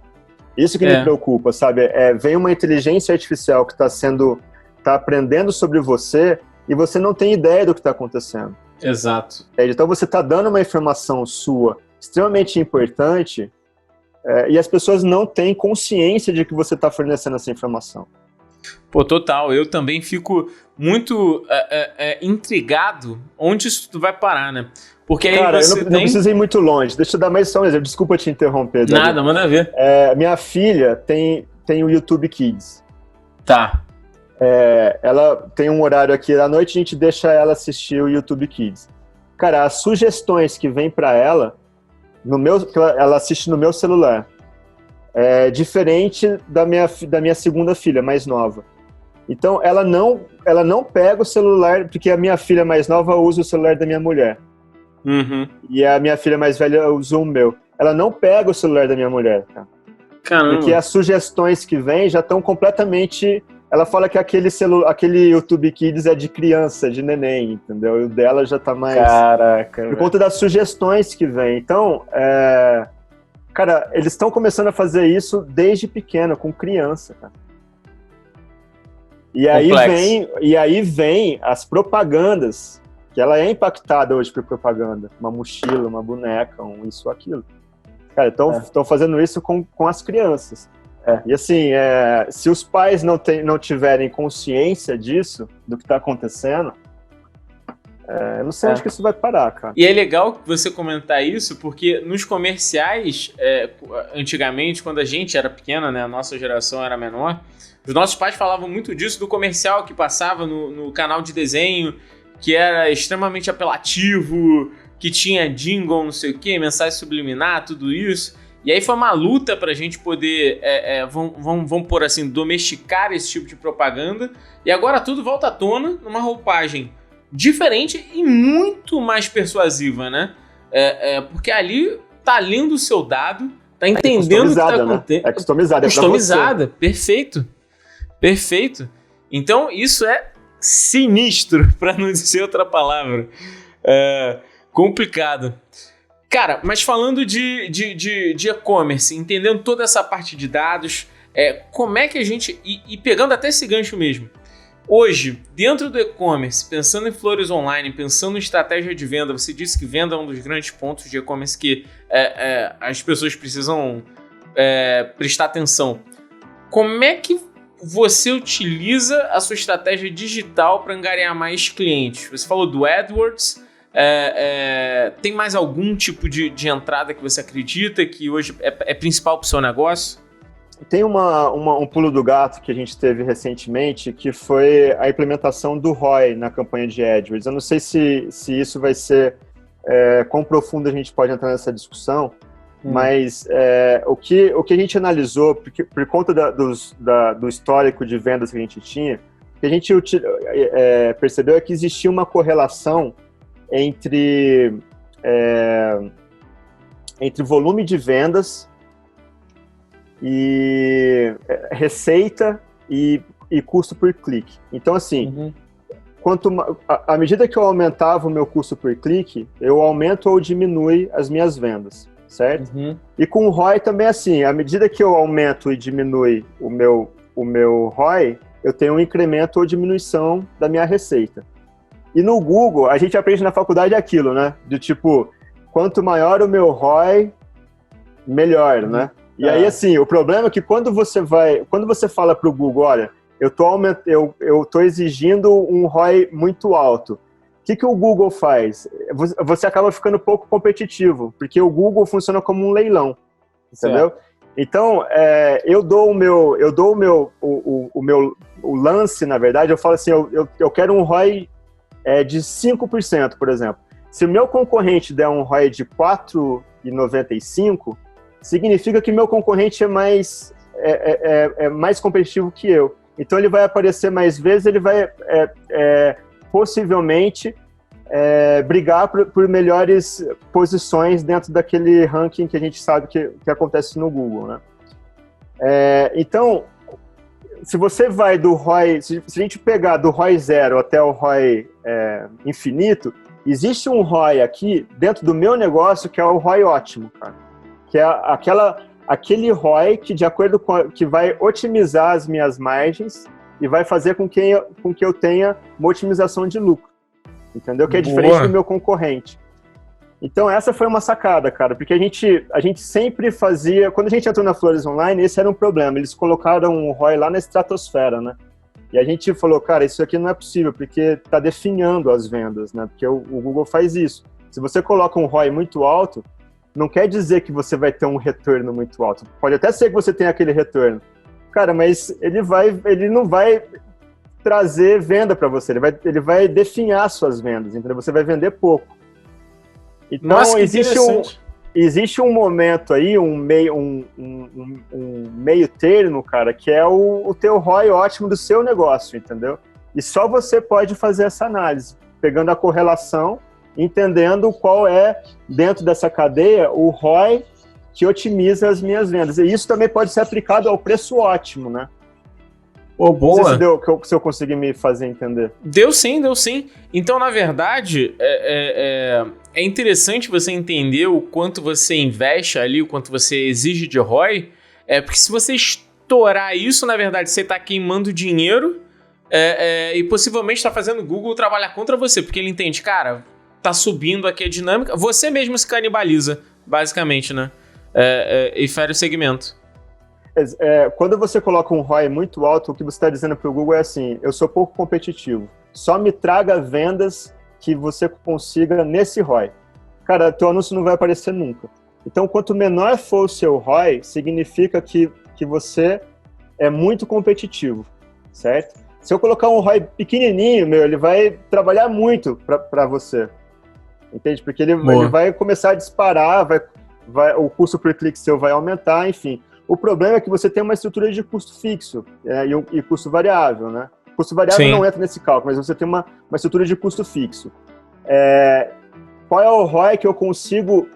Isso que me preocupa, sabe? Vem uma inteligência artificial que tá aprendendo sobre você e você não tem ideia do que está acontecendo. Exato. Então você está dando uma informação sua extremamente importante e as pessoas não têm consciência de que você está fornecendo essa informação. Pô, total. Eu também fico muito intrigado onde isso tudo vai parar, né? Porque aí cara, você eu não preciso ir muito longe. Deixa eu dar mais só um exemplo. Desculpa te interromper. David. Nada, manda ver. Minha filha tem o YouTube Kids. Tá. Ela tem um horário aqui à noite, a gente deixa ela assistir o YouTube Kids. Cara, as sugestões que vem para ela, que ela assiste no meu celular, é diferente da minha segunda filha, mais nova. Então, ela não pega o celular, porque a minha filha mais nova usa o celular da minha mulher. Uhum. E a minha filha mais velha usa o meu. Ela não pega o celular da minha mulher, cara. Caramba. Porque as sugestões que vêm já estão completamente... Ela fala que aquele YouTube Kids é de criança, de neném, entendeu? E o dela já tá mais... Caraca. Por conta das sugestões que vêm. Então, cara, eles estão começando a fazer isso desde pequeno, com criança, cara. E aí vem as propagandas, que ela é impactada hoje por propaganda. Uma mochila, uma boneca, isso ou aquilo. Cara, estão fazendo isso com as crianças. E assim, se os pais não tiverem consciência disso, do que está acontecendo, eu não sei onde que isso vai parar, cara. E é legal você comentar isso, porque nos comerciais, antigamente, quando a gente era pequena, né, a nossa geração era menor, os nossos pais falavam muito disso, do comercial que passava no canal de desenho, que era extremamente apelativo, que tinha jingle, não sei o quê, mensagem subliminar, tudo isso. E aí foi uma luta pra gente poder, vamos pôr assim, domesticar esse tipo de propaganda. E agora tudo volta à tona numa roupagem diferente e muito mais persuasiva, né? Porque ali tá lendo o seu dado, tá entendendo o que tá acontecendo. Né? Customizada. Customizada, perfeito. Perfeito. Então isso é sinistro, pra não dizer outra palavra. Complicado. Cara, mas falando de e-commerce, entendendo toda essa parte de dados, como é que a gente... E pegando até esse gancho mesmo. Hoje, dentro do e-commerce, pensando em flores online, pensando em estratégia de venda, você disse que venda é um dos grandes pontos de e-commerce que as pessoas precisam prestar atenção. Como é que você utiliza a sua estratégia digital para angariar mais clientes? Você falou do AdWords. Tem mais algum tipo de entrada que você acredita que hoje é principal para o seu negócio? Tem um pulo do gato que a gente teve recentemente, que foi a implementação do ROI na campanha de AdWords. Eu não sei se isso vai ser... quão profundo a gente pode entrar nessa discussão, mas o que a gente analisou, por conta do histórico de vendas que a gente tinha, o que a gente percebeu é que existia uma correlação entre volume de vendas e receita e custo por clique. Então, assim, à medida que eu aumentava o meu custo por clique, eu aumento ou diminui as minhas vendas, certo? E com o ROI também assim, à medida que eu aumento e diminui o meu ROI, eu tenho um incremento ou diminuição da minha receita. E no Google, a gente aprende na faculdade aquilo, né? Do tipo, quanto maior o meu ROI, melhor, né? E aí, assim, o problema é que quando você fala para o Google, olha, eu tô exigindo um ROI muito alto, o que o Google faz? Você acaba ficando pouco competitivo, porque o Google funciona como um leilão, entendeu? Então, eu dou o lance, na verdade, eu falo assim, eu quero um ROI de 5%, por exemplo. Se o meu concorrente der um ROI de 4,95%, significa que meu concorrente é mais competitivo que eu. Então, ele vai aparecer mais vezes, ele vai possivelmente brigar por melhores posições dentro daquele ranking que a gente sabe que acontece no Google, né? Então, se você vai do ROI, se a gente pegar do ROI 0 até o ROI infinito, existe um ROI aqui dentro do meu negócio que é o ROI ótimo, cara. Que é aquele ROI que, de acordo com que vai otimizar as minhas margens e vai fazer com que eu tenha uma otimização de lucro, entendeu? Que é diferente do meu concorrente. Então, essa foi uma sacada, cara, porque a gente sempre fazia... Quando a gente entrou na Flores Online, esse era um problema. Eles colocaram o ROI lá na estratosfera, né? E a gente falou, cara, isso aqui não é possível, porque está definhando as vendas, né? Porque o Google faz isso. Se você coloca um ROI muito alto, não quer dizer que você vai ter um retorno muito alto. Pode até ser que você tenha aquele retorno. Cara, mas ele não vai trazer venda para você, ele vai definhar suas vendas, entendeu? Você vai vender pouco. Então, nossa, existe um momento aí, um meio termo, cara, que é o teu ROI ótimo do seu negócio, entendeu? E só você pode fazer essa análise, pegando a correlação, entendendo qual é, dentro dessa cadeia, o ROI que otimiza as minhas vendas. E isso também pode ser aplicado ao preço ótimo, né? Boa. Não sei se eu consegui me fazer entender. Deu sim. Então, na verdade, é interessante você entender o quanto você investe ali, o quanto você exige de ROI, porque se você estourar isso, na verdade, você está queimando dinheiro e possivelmente está fazendo o Google trabalhar contra você, porque ele entende, cara, tá subindo aqui a dinâmica, você mesmo se canibaliza, basicamente, né? E fere o segmento. Quando você coloca um ROI muito alto, o que você está dizendo para o Google é assim, eu sou pouco competitivo, só me traga vendas que você consiga nesse ROI. Cara, teu anúncio não vai aparecer nunca. Então, quanto menor for o seu ROI, significa que você é muito competitivo, certo? Se eu colocar um ROI pequenininho, ele vai trabalhar muito para você, entende? Porque ele vai começar a disparar, o custo por clique seu vai aumentar, enfim. O problema é que você tem uma estrutura de custo fixo e custo variável, né? Custo variável não entra nesse cálculo, mas você tem uma estrutura de custo fixo. Qual é o ROI que eu consigo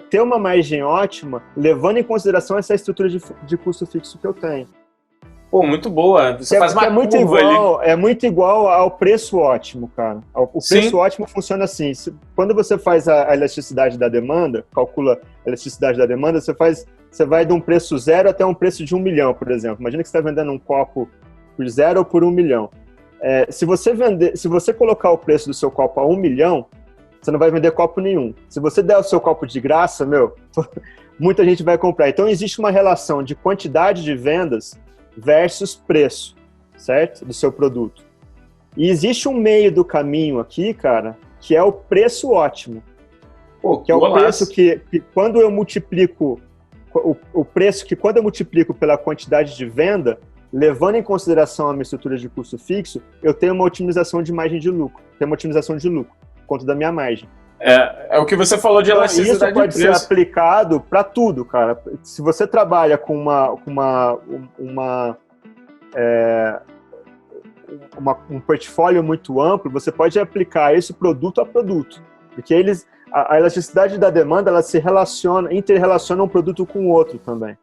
ter uma margem ótima, levando em consideração essa estrutura de custo fixo que eu tenho? Pô, muito boa. Você faz uma curva ali. É muito igual ao preço ótimo, cara. O preço ótimo funciona assim. Quando você faz a elasticidade da demanda, calcula a elasticidade da demanda, você vai de um preço 0 até um preço de 1 milhão, por exemplo. Imagina que você está vendendo um copo por 0 ou por 1 milhão. Se você colocar o preço do seu copo a 1 milhão, você não vai vender copo nenhum. Se você der o seu copo de graça, muita gente vai comprar. Então, existe uma relação de quantidade de vendas versus preço, certo? Do seu produto. E existe um meio do caminho aqui, cara, que é o preço ótimo. Que é o preço que quando eu multiplico o preço que quando eu multiplico pela quantidade de venda, levando em consideração a minha estrutura de custo fixo, eu tenho uma otimização de margem de lucro. Tenho uma otimização de lucro, por conta da minha margem. É o que você falou de elasticidade. Isso pode ser aplicado para tudo, cara. Se você trabalha com um portfólio muito amplo, você pode aplicar esse produto a produto. Porque a elasticidade da demanda, ela se interrelaciona um produto com o outro também.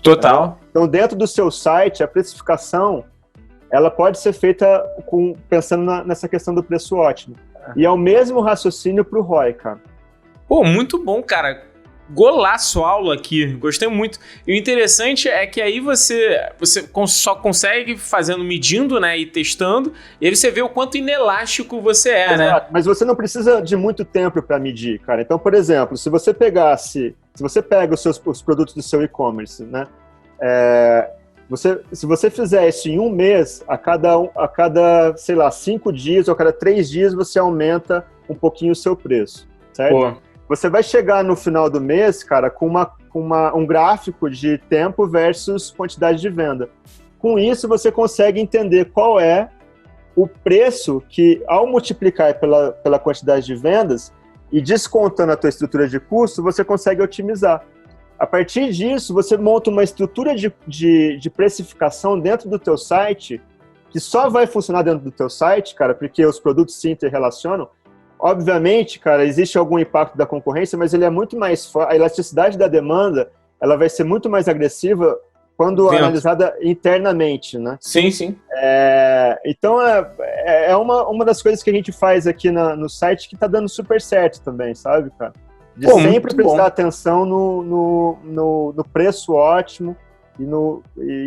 Total. Então, dentro do seu site, a precificação, ela pode ser feita pensando nessa questão do preço ótimo. E é o mesmo raciocínio para o ROI, cara. Pô, muito bom, cara. Golaço aula aqui, gostei muito. E o interessante é que aí você só consegue medindo, né, e testando, e aí você vê o quanto inelástico você é, exato, né? Mas você não precisa de muito tempo para medir, cara. Então, por exemplo, se você pega os produtos do seu e-commerce, né, se você fizer isso em um mês, a cada, sei lá, 5 dias ou a cada 3 dias, você aumenta um pouquinho o seu preço, certo? Pô. Você vai chegar no final do mês, cara, com um gráfico de tempo versus quantidade de venda. Com isso, você consegue entender qual é o preço que, ao multiplicar pela quantidade de vendas e descontando a tua estrutura de custo, você consegue otimizar. A partir disso, você monta uma estrutura de precificação dentro do teu site, que só vai funcionar dentro do teu site, cara, porque os produtos se interrelacionam. Obviamente, cara, existe algum impacto da concorrência, mas ele é muito mais forte. A elasticidade da demanda, ela vai ser muito mais agressiva quando analisada internamente, né? Sim, sim. Então, é uma das coisas que a gente faz aqui no site que tá dando super certo também, sabe, cara? De sempre prestar atenção no preço ótimo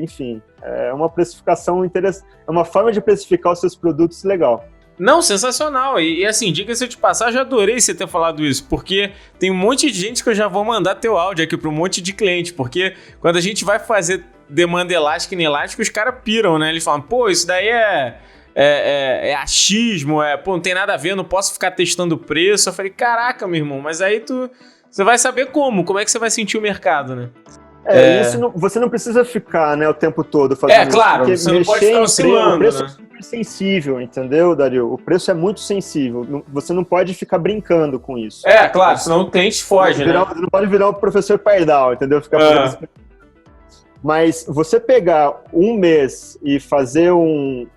enfim, é uma precificação interessante, é uma forma de precificar os seus produtos legal. Não, sensacional. E assim, diga-se de passagem, eu adorei você ter falado isso, porque tem um monte de gente que eu já vou mandar teu áudio aqui para um monte de cliente, porque quando a gente vai fazer demanda elástica e inelástica, os caras piram, né? Eles falam, pô, isso daí é achismo, pô, não tem nada a ver, não posso ficar testando o preço. Eu falei, caraca, meu irmão, mas aí você vai saber como é que você vai sentir o mercado, né? Isso você não precisa ficar, né, o tempo todo fazendo isso. Claro, você não pode ficar oscilando, o preço, né? É super sensível, entendeu, Dario? O preço é muito sensível. Você não pode ficar brincando com isso. Claro, senão o cliente foge, né? Você não pode virar um professor pardal, entendeu? Ficar fazendo isso. Mas você pegar um mês e fazer um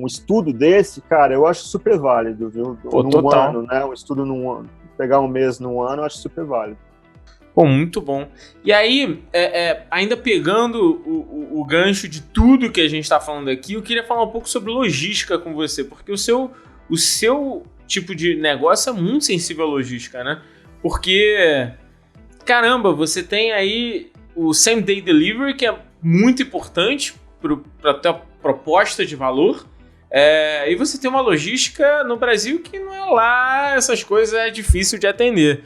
estudo desse, cara, eu acho super válido, viu? Num ano, né? Um estudo num ano. Pegar um mês num ano, eu acho super válido. Pô, muito bom. E aí, ainda pegando o gancho de tudo que a gente está falando aqui, eu queria falar um pouco sobre logística com você, porque o seu tipo de negócio é muito sensível à logística, né? Porque, caramba, você tem aí o Same Day Delivery, que é muito importante para a tua proposta de valor, e você tem uma logística no Brasil que não é lá, essas coisas é difícil de atender.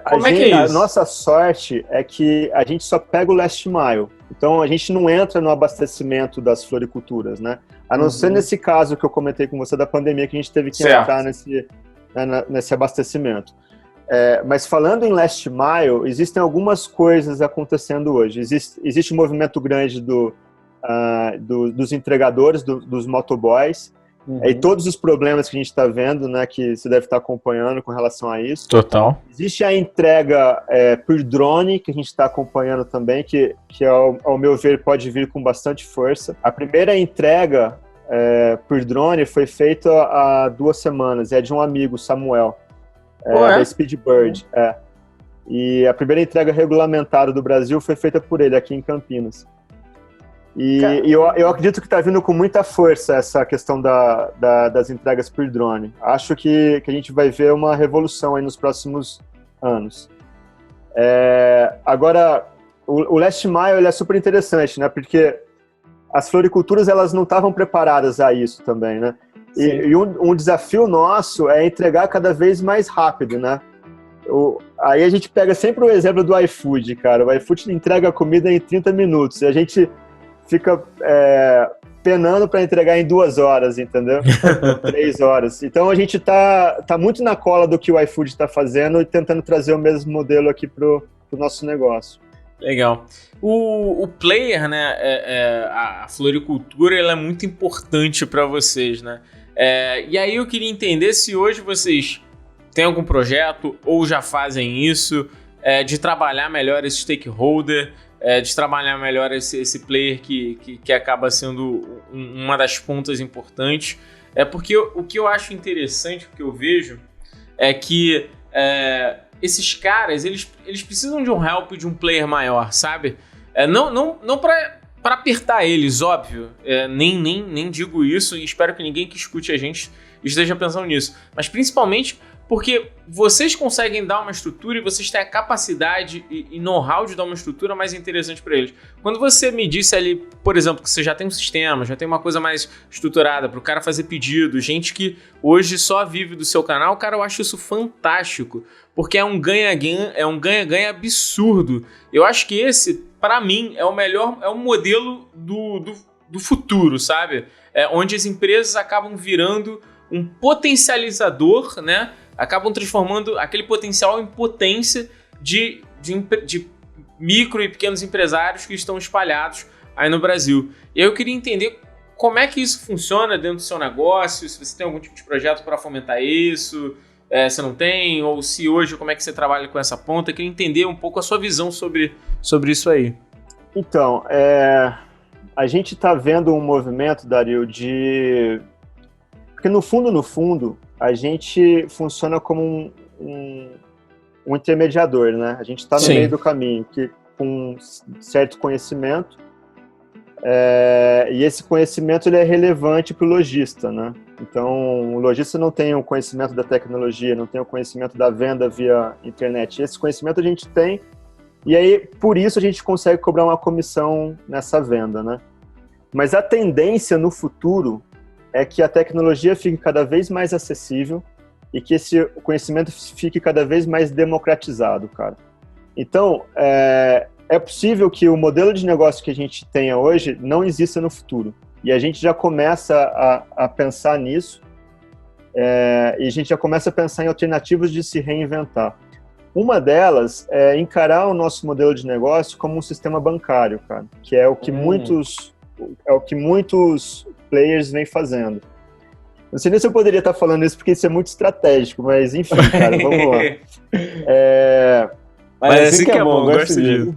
Como é que é isso? A nossa sorte é que a gente só pega o last mile. Então, a gente não entra no abastecimento das floriculturas, né? A não ser nesse caso que eu comentei com você da pandemia, que a gente teve que entrar nesse abastecimento. Mas falando em last mile, existem algumas coisas acontecendo hoje. Existe um movimento grande dos entregadores, dos motoboys, e todos os problemas que a gente está vendo, né, que você deve estar acompanhando com relação a isso. Total. Existe a entrega por drone, que a gente está acompanhando também, que ao meu ver pode vir com bastante força. A primeira entrega por drone foi feita há 2 semanas, é de um amigo, Samuel, da Speedbird. E a primeira entrega regulamentada do Brasil foi feita por ele, aqui em Campinas. E eu acredito que está vindo com muita força essa questão das entregas por drone. Acho que a gente vai ver uma revolução aí nos próximos anos. Agora, o last mile ele é super interessante, né? Porque as floriculturas elas não estavam preparadas a isso também, né? E um desafio nosso é entregar cada vez mais rápido, né? Aí a gente pega sempre o exemplo do iFood, cara. O iFood entrega a comida em 30 minutos e a gente fica penando para entregar em 2 horas, entendeu? 3 horas. Então a gente tá muito na cola do que o iFood está fazendo e tentando trazer o mesmo modelo aqui pro nosso negócio. Legal. O player, né, a floricultura, ela é muito importante para vocês, né? E aí eu queria entender se hoje vocês têm algum projeto ou já fazem isso, de trabalhar melhor esse stakeholder, de trabalhar melhor esse player que acaba sendo uma das pontas importantes. Porque o que eu acho interessante, o que eu vejo, é que esses caras, eles precisam de um help de um player maior, sabe? Não para apertar eles, óbvio. Nem digo isso e espero que ninguém que escute a gente esteja pensando nisso. Mas principalmente porque vocês conseguem dar uma estrutura e vocês têm a capacidade e know-how de dar uma estrutura mais interessante para eles. Quando você me disse ali, por exemplo, que você já tem um sistema, já tem uma coisa mais estruturada para o cara fazer pedido, gente que hoje só vive do seu canal, cara, eu acho isso fantástico, porque é um ganha-ganha absurdo. Eu acho que esse, para mim, é o melhor, é o modelo do futuro, sabe? Onde as empresas acabam virando um potencializador, né? Acabam transformando aquele potencial em potência de micro e pequenos empresários que estão espalhados aí no Brasil. E eu queria entender como é que isso funciona dentro do seu negócio, se você tem algum tipo de projeto para fomentar isso, se não tem, ou se hoje como é que você trabalha com essa ponta. Eu queria entender um pouco a sua visão sobre isso aí. Então, a gente está vendo um movimento, Dario, porque no fundo, a gente funciona como um intermediador, né? A gente está no meio do caminho, com certo conhecimento, E esse conhecimento ele é relevante para o lojista, né? Então, o lojista não tem o conhecimento da tecnologia, não tem o conhecimento da venda via internet. Esse conhecimento a gente tem, e aí, por isso, a gente consegue cobrar uma comissão nessa venda, né? Mas a tendência no futuro é que a tecnologia fique cada vez mais acessível e que esse conhecimento fique cada vez mais democratizado, cara. Então, é possível que o modelo de negócio que a gente tenha hoje não exista no futuro. E a gente já começa a pensar nisso, e a gente já começa a pensar em alternativas de se reinventar. Uma delas é encarar o nosso modelo de negócio como um sistema bancário, cara, que é o que muitos players vêm fazendo. Não sei nem se eu poderia estar falando isso porque isso é muito estratégico, mas enfim, cara, vamos lá. Mas assim que é bom, gosto disso.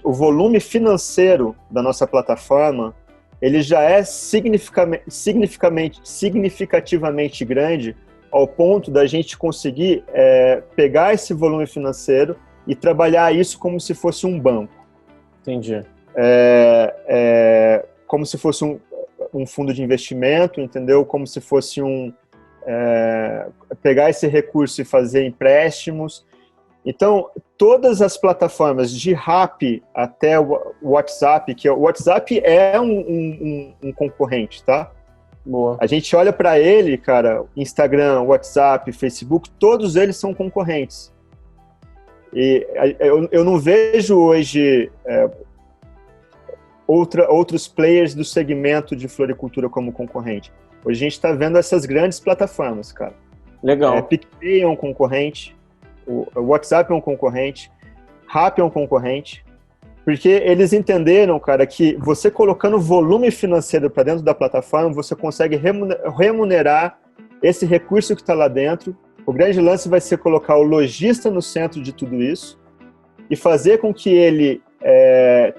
O volume financeiro da nossa plataforma, ele já é significativamente grande ao ponto da gente conseguir pegar esse volume financeiro e trabalhar isso como se fosse um banco. Entendi. Como se fosse um fundo de investimento, entendeu? Como se fosse pegar esse recurso e fazer empréstimos. Então, todas as plataformas de RAP até o WhatsApp, o WhatsApp é um concorrente, tá? Boa. A gente olha para ele, cara, Instagram, WhatsApp, Facebook, todos eles são concorrentes. E eu não vejo hoje outros players do segmento de floricultura como concorrente. Hoje a gente está vendo essas grandes plataformas, cara. Legal. PicPay é um concorrente, o WhatsApp é um concorrente, Rappi é um concorrente, porque eles entenderam, cara, que você colocando volume financeiro para dentro da plataforma, você consegue remunerar esse recurso que está lá dentro. O grande lance vai ser colocar o lojista no centro de tudo isso e fazer com que ele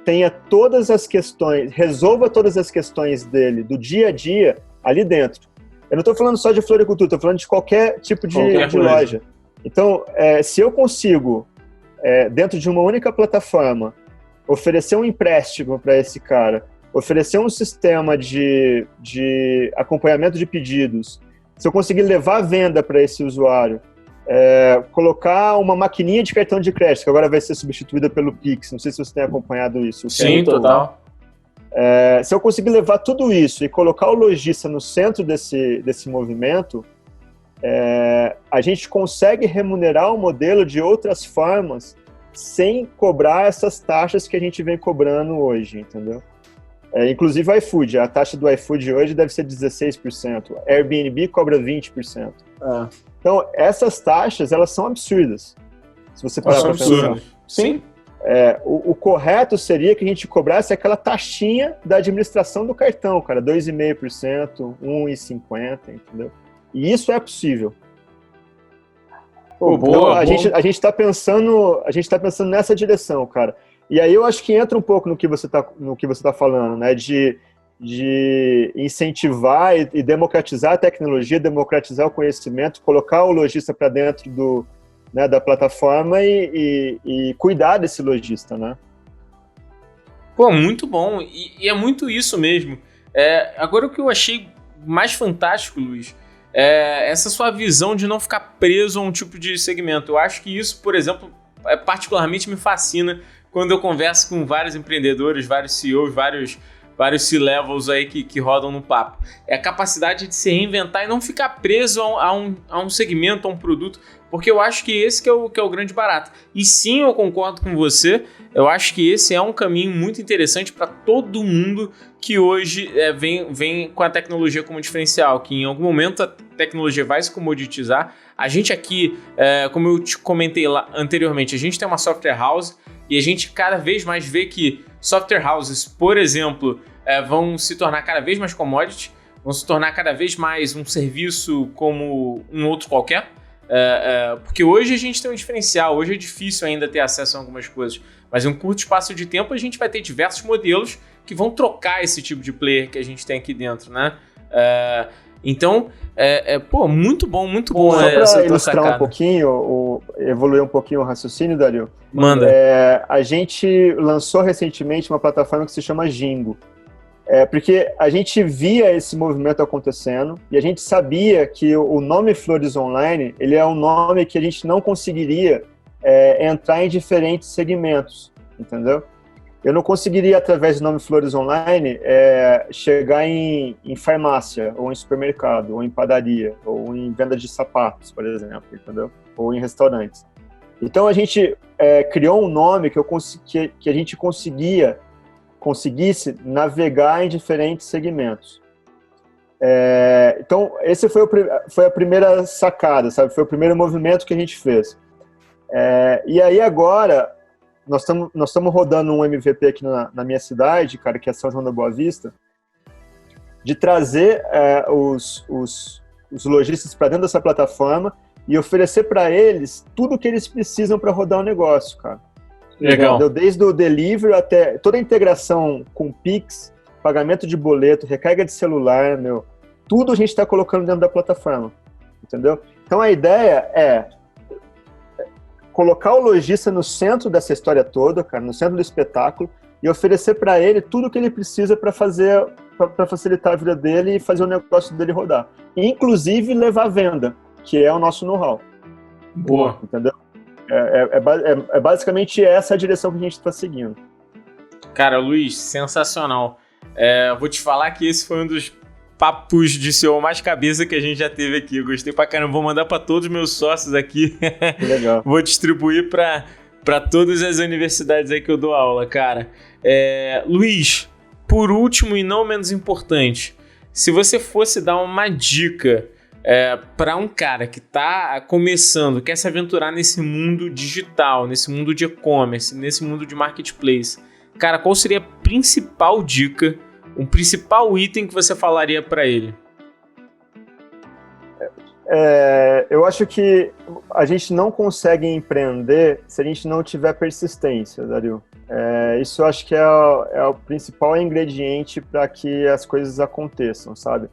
tenha todas as questões, resolva todas as questões dele, do dia a dia, ali dentro. Eu não estou falando só de floricultura, estou falando de qualquer tipo de loja. Então, se eu consigo, dentro de uma única plataforma, oferecer um empréstimo para esse cara, oferecer um sistema de acompanhamento de pedidos, se eu conseguir levar a venda para esse usuário, colocar uma maquininha de cartão de crédito, que agora vai ser substituída pelo Pix, não sei se você tem acompanhado isso. Sim, total. Se eu conseguir levar tudo isso e colocar o lojista no centro desse movimento, a gente consegue remunerar o modelo de outras formas sem cobrar essas taxas que a gente vem cobrando hoje, entendeu? Inclusive o iFood, a taxa do iFood hoje deve ser 16%, Airbnb cobra 20%. Então, essas taxas, elas são absurdas, se você parar para pensar. Sim. O correto seria que a gente cobrasse aquela taxinha da administração do cartão, cara, 2,5%, 1,50%, entendeu? E isso é possível. A gente está pensando nessa direção, cara. E aí eu acho que entra um pouco no que você tá falando, né? De incentivar e democratizar a tecnologia, democratizar o conhecimento, colocar o lojista para dentro da plataforma e cuidar desse lojista, né? Pô, muito bom. E é muito isso mesmo. Agora o que eu achei mais fantástico, Luiz, essa sua visão de não ficar preso a um tipo de segmento. Eu acho que isso, por exemplo, particularmente me fascina quando eu converso com vários empreendedores, vários CEOs, vários C-levels aí que rodam no papo. É a capacidade de se reinventar e não ficar preso a um segmento, a um produto, porque eu acho que esse que é o grande barato. E sim, eu concordo com você, eu acho que esse é um caminho muito interessante para todo mundo que hoje vem com a tecnologia como diferencial, que em algum momento a tecnologia vai se comoditizar. A gente aqui, como eu te comentei lá anteriormente, a gente tem uma software house e a gente cada vez mais vê que software houses, por exemplo, vão se tornar cada vez mais commodity, vão se tornar cada vez mais um serviço como um outro qualquer, porque hoje a gente tem um diferencial, hoje é difícil ainda ter acesso a algumas coisas, mas em um curto espaço de tempo a gente vai ter diversos modelos que vão trocar esse tipo de player que a gente tem aqui dentro, né? Então, muito bom Só essa para tua ilustrar sacada. um pouquinho, evoluir um pouquinho o raciocínio, Dario. Manda. A gente lançou recentemente uma plataforma que se chama Jingo. Porque a gente via esse movimento acontecendo e a gente sabia que o nome Flores Online, ele é um nome que a gente não conseguiria entrar em diferentes segmentos, entendeu? Eu não conseguiria, através do nome Flores Online, chegar em farmácia, ou em supermercado, ou em padaria, ou em venda de sapatos, por exemplo, entendeu? Ou em restaurantes. Então a gente criou um nome que a gente conseguisse navegar em diferentes segmentos. Então, esse foi a primeira sacada, sabe? Foi o primeiro movimento que a gente fez. E aí agora, nós estamos rodando um MVP aqui na minha cidade, cara, que é São João da Boa Vista, de trazer os lojistas para dentro dessa plataforma e oferecer para eles tudo o que eles precisam para rodar o negócio, cara. Legal. Desde o delivery até toda a integração com Pix, pagamento de boleto, recarga de celular, tudo a gente está colocando dentro da plataforma, entendeu? Então a ideia é colocar o lojista no centro dessa história toda, cara, no centro do espetáculo, e oferecer para ele tudo o que ele precisa para facilitar a vida dele e fazer o negócio dele rodar. E, inclusive, levar a venda, que é o nosso know-how. Boa. Entendeu? Basicamente essa a direção que a gente está seguindo. Cara, Luiz, sensacional. Vou te falar que esse foi um dos papos de CEO mais cabeça que a gente já teve aqui. Eu gostei pra caramba. Vou mandar pra todos os meus sócios aqui. Legal. Vou distribuir pra todas as universidades aí que eu dou aula, cara. Luiz, por último e não menos importante, se você fosse dar uma dica para um cara que tá começando, quer se aventurar nesse mundo digital, nesse mundo de e-commerce, nesse mundo de marketplace, cara, qual seria a principal dica, um principal item que você falaria para ele? Eu acho que a gente não consegue empreender se a gente não tiver persistência, Dario. Isso eu acho que é o principal ingrediente para que as coisas aconteçam, sabe?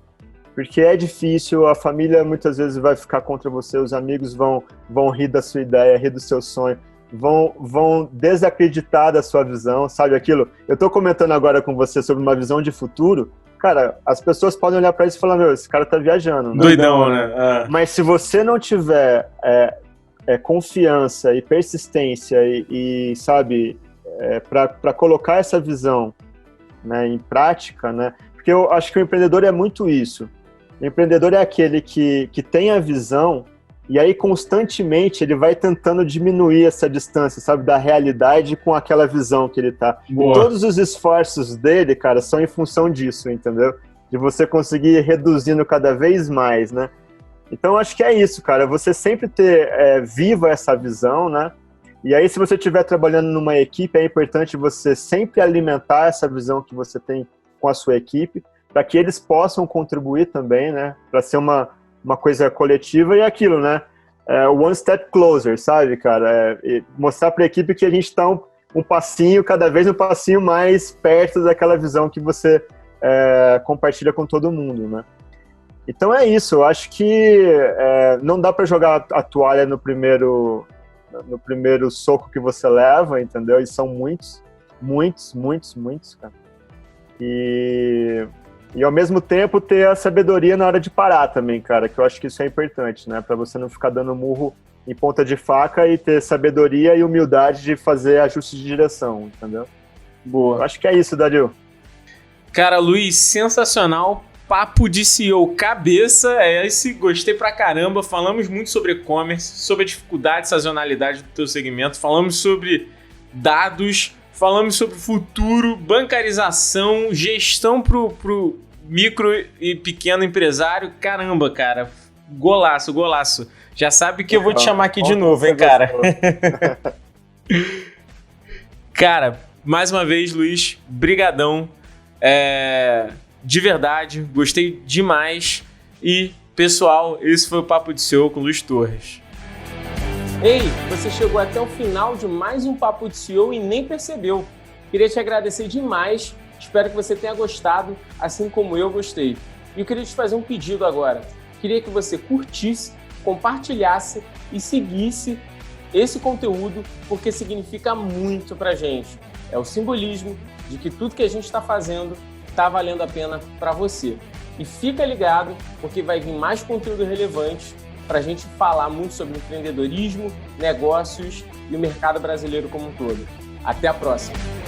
Porque é difícil, a família muitas vezes vai ficar contra você, os amigos vão rir da sua ideia, rir do seu sonho, vão desacreditar da sua visão, sabe aquilo? Eu tô comentando agora com você sobre uma visão de futuro, cara, as pessoas podem olhar para isso e falar, esse cara tá viajando. Né? Doidão, né? Mas se você não tiver confiança e persistência e sabe, para colocar essa visão, né, em prática, né? Porque eu acho que o empreendedor é muito isso. O empreendedor é aquele que tem a visão e aí constantemente ele vai tentando diminuir essa distância, sabe, da realidade com aquela visão que ele tá. Boa. Todos os esforços dele, cara, são em função disso, entendeu? De você conseguir ir reduzindo cada vez mais, né? Então, acho que é isso, cara. Você sempre ter viva essa visão, né? E aí, se você estiver trabalhando numa equipe, é importante você sempre alimentar essa visão que você tem com a sua equipe, para que eles possam contribuir também, né? Para ser uma coisa coletiva e aquilo, né? One step closer, sabe, cara? Mostrar para a equipe que a gente está um passinho, cada vez um passinho mais perto daquela visão que você compartilha com todo mundo, né? Então é isso, eu acho que não dá para jogar a toalha no primeiro soco que você leva, entendeu? E são muitos, cara. E ao mesmo tempo ter a sabedoria na hora de parar também, cara, que eu acho que isso é importante, né? Para você não ficar dando murro em ponta de faca e ter sabedoria e humildade de fazer ajustes de direção, entendeu? Boa. Eu acho que é isso, Dario. Cara, Luiz, sensacional. Papo de CEO cabeça, gostei pra caramba. Falamos muito sobre e-commerce, sobre a dificuldade, sazonalidade do teu segmento, falamos sobre dados, falamos sobre futuro, bancarização, gestão pro micro e pequeno empresário. Caramba, cara, golaço. Já sabe que eu vou te chamar aqui de novo, hein, cara? Cara, mais uma vez, Luiz, brigadão. De verdade, gostei demais. E, pessoal, esse foi o Papo de CEO com Luiz Torres. Ei, você chegou até o final de mais um Papo de CEO e nem percebeu. Queria te agradecer demais. Espero que você tenha gostado, assim como eu gostei. E eu queria te fazer um pedido agora. Queria que você curtisse, compartilhasse e seguisse esse conteúdo, porque significa muito pra gente. É o simbolismo de que tudo que a gente está fazendo está valendo a pena para você. E fica ligado, porque vai vir mais conteúdo relevante para a gente falar muito sobre empreendedorismo, negócios e o mercado brasileiro como um todo. Até a próxima!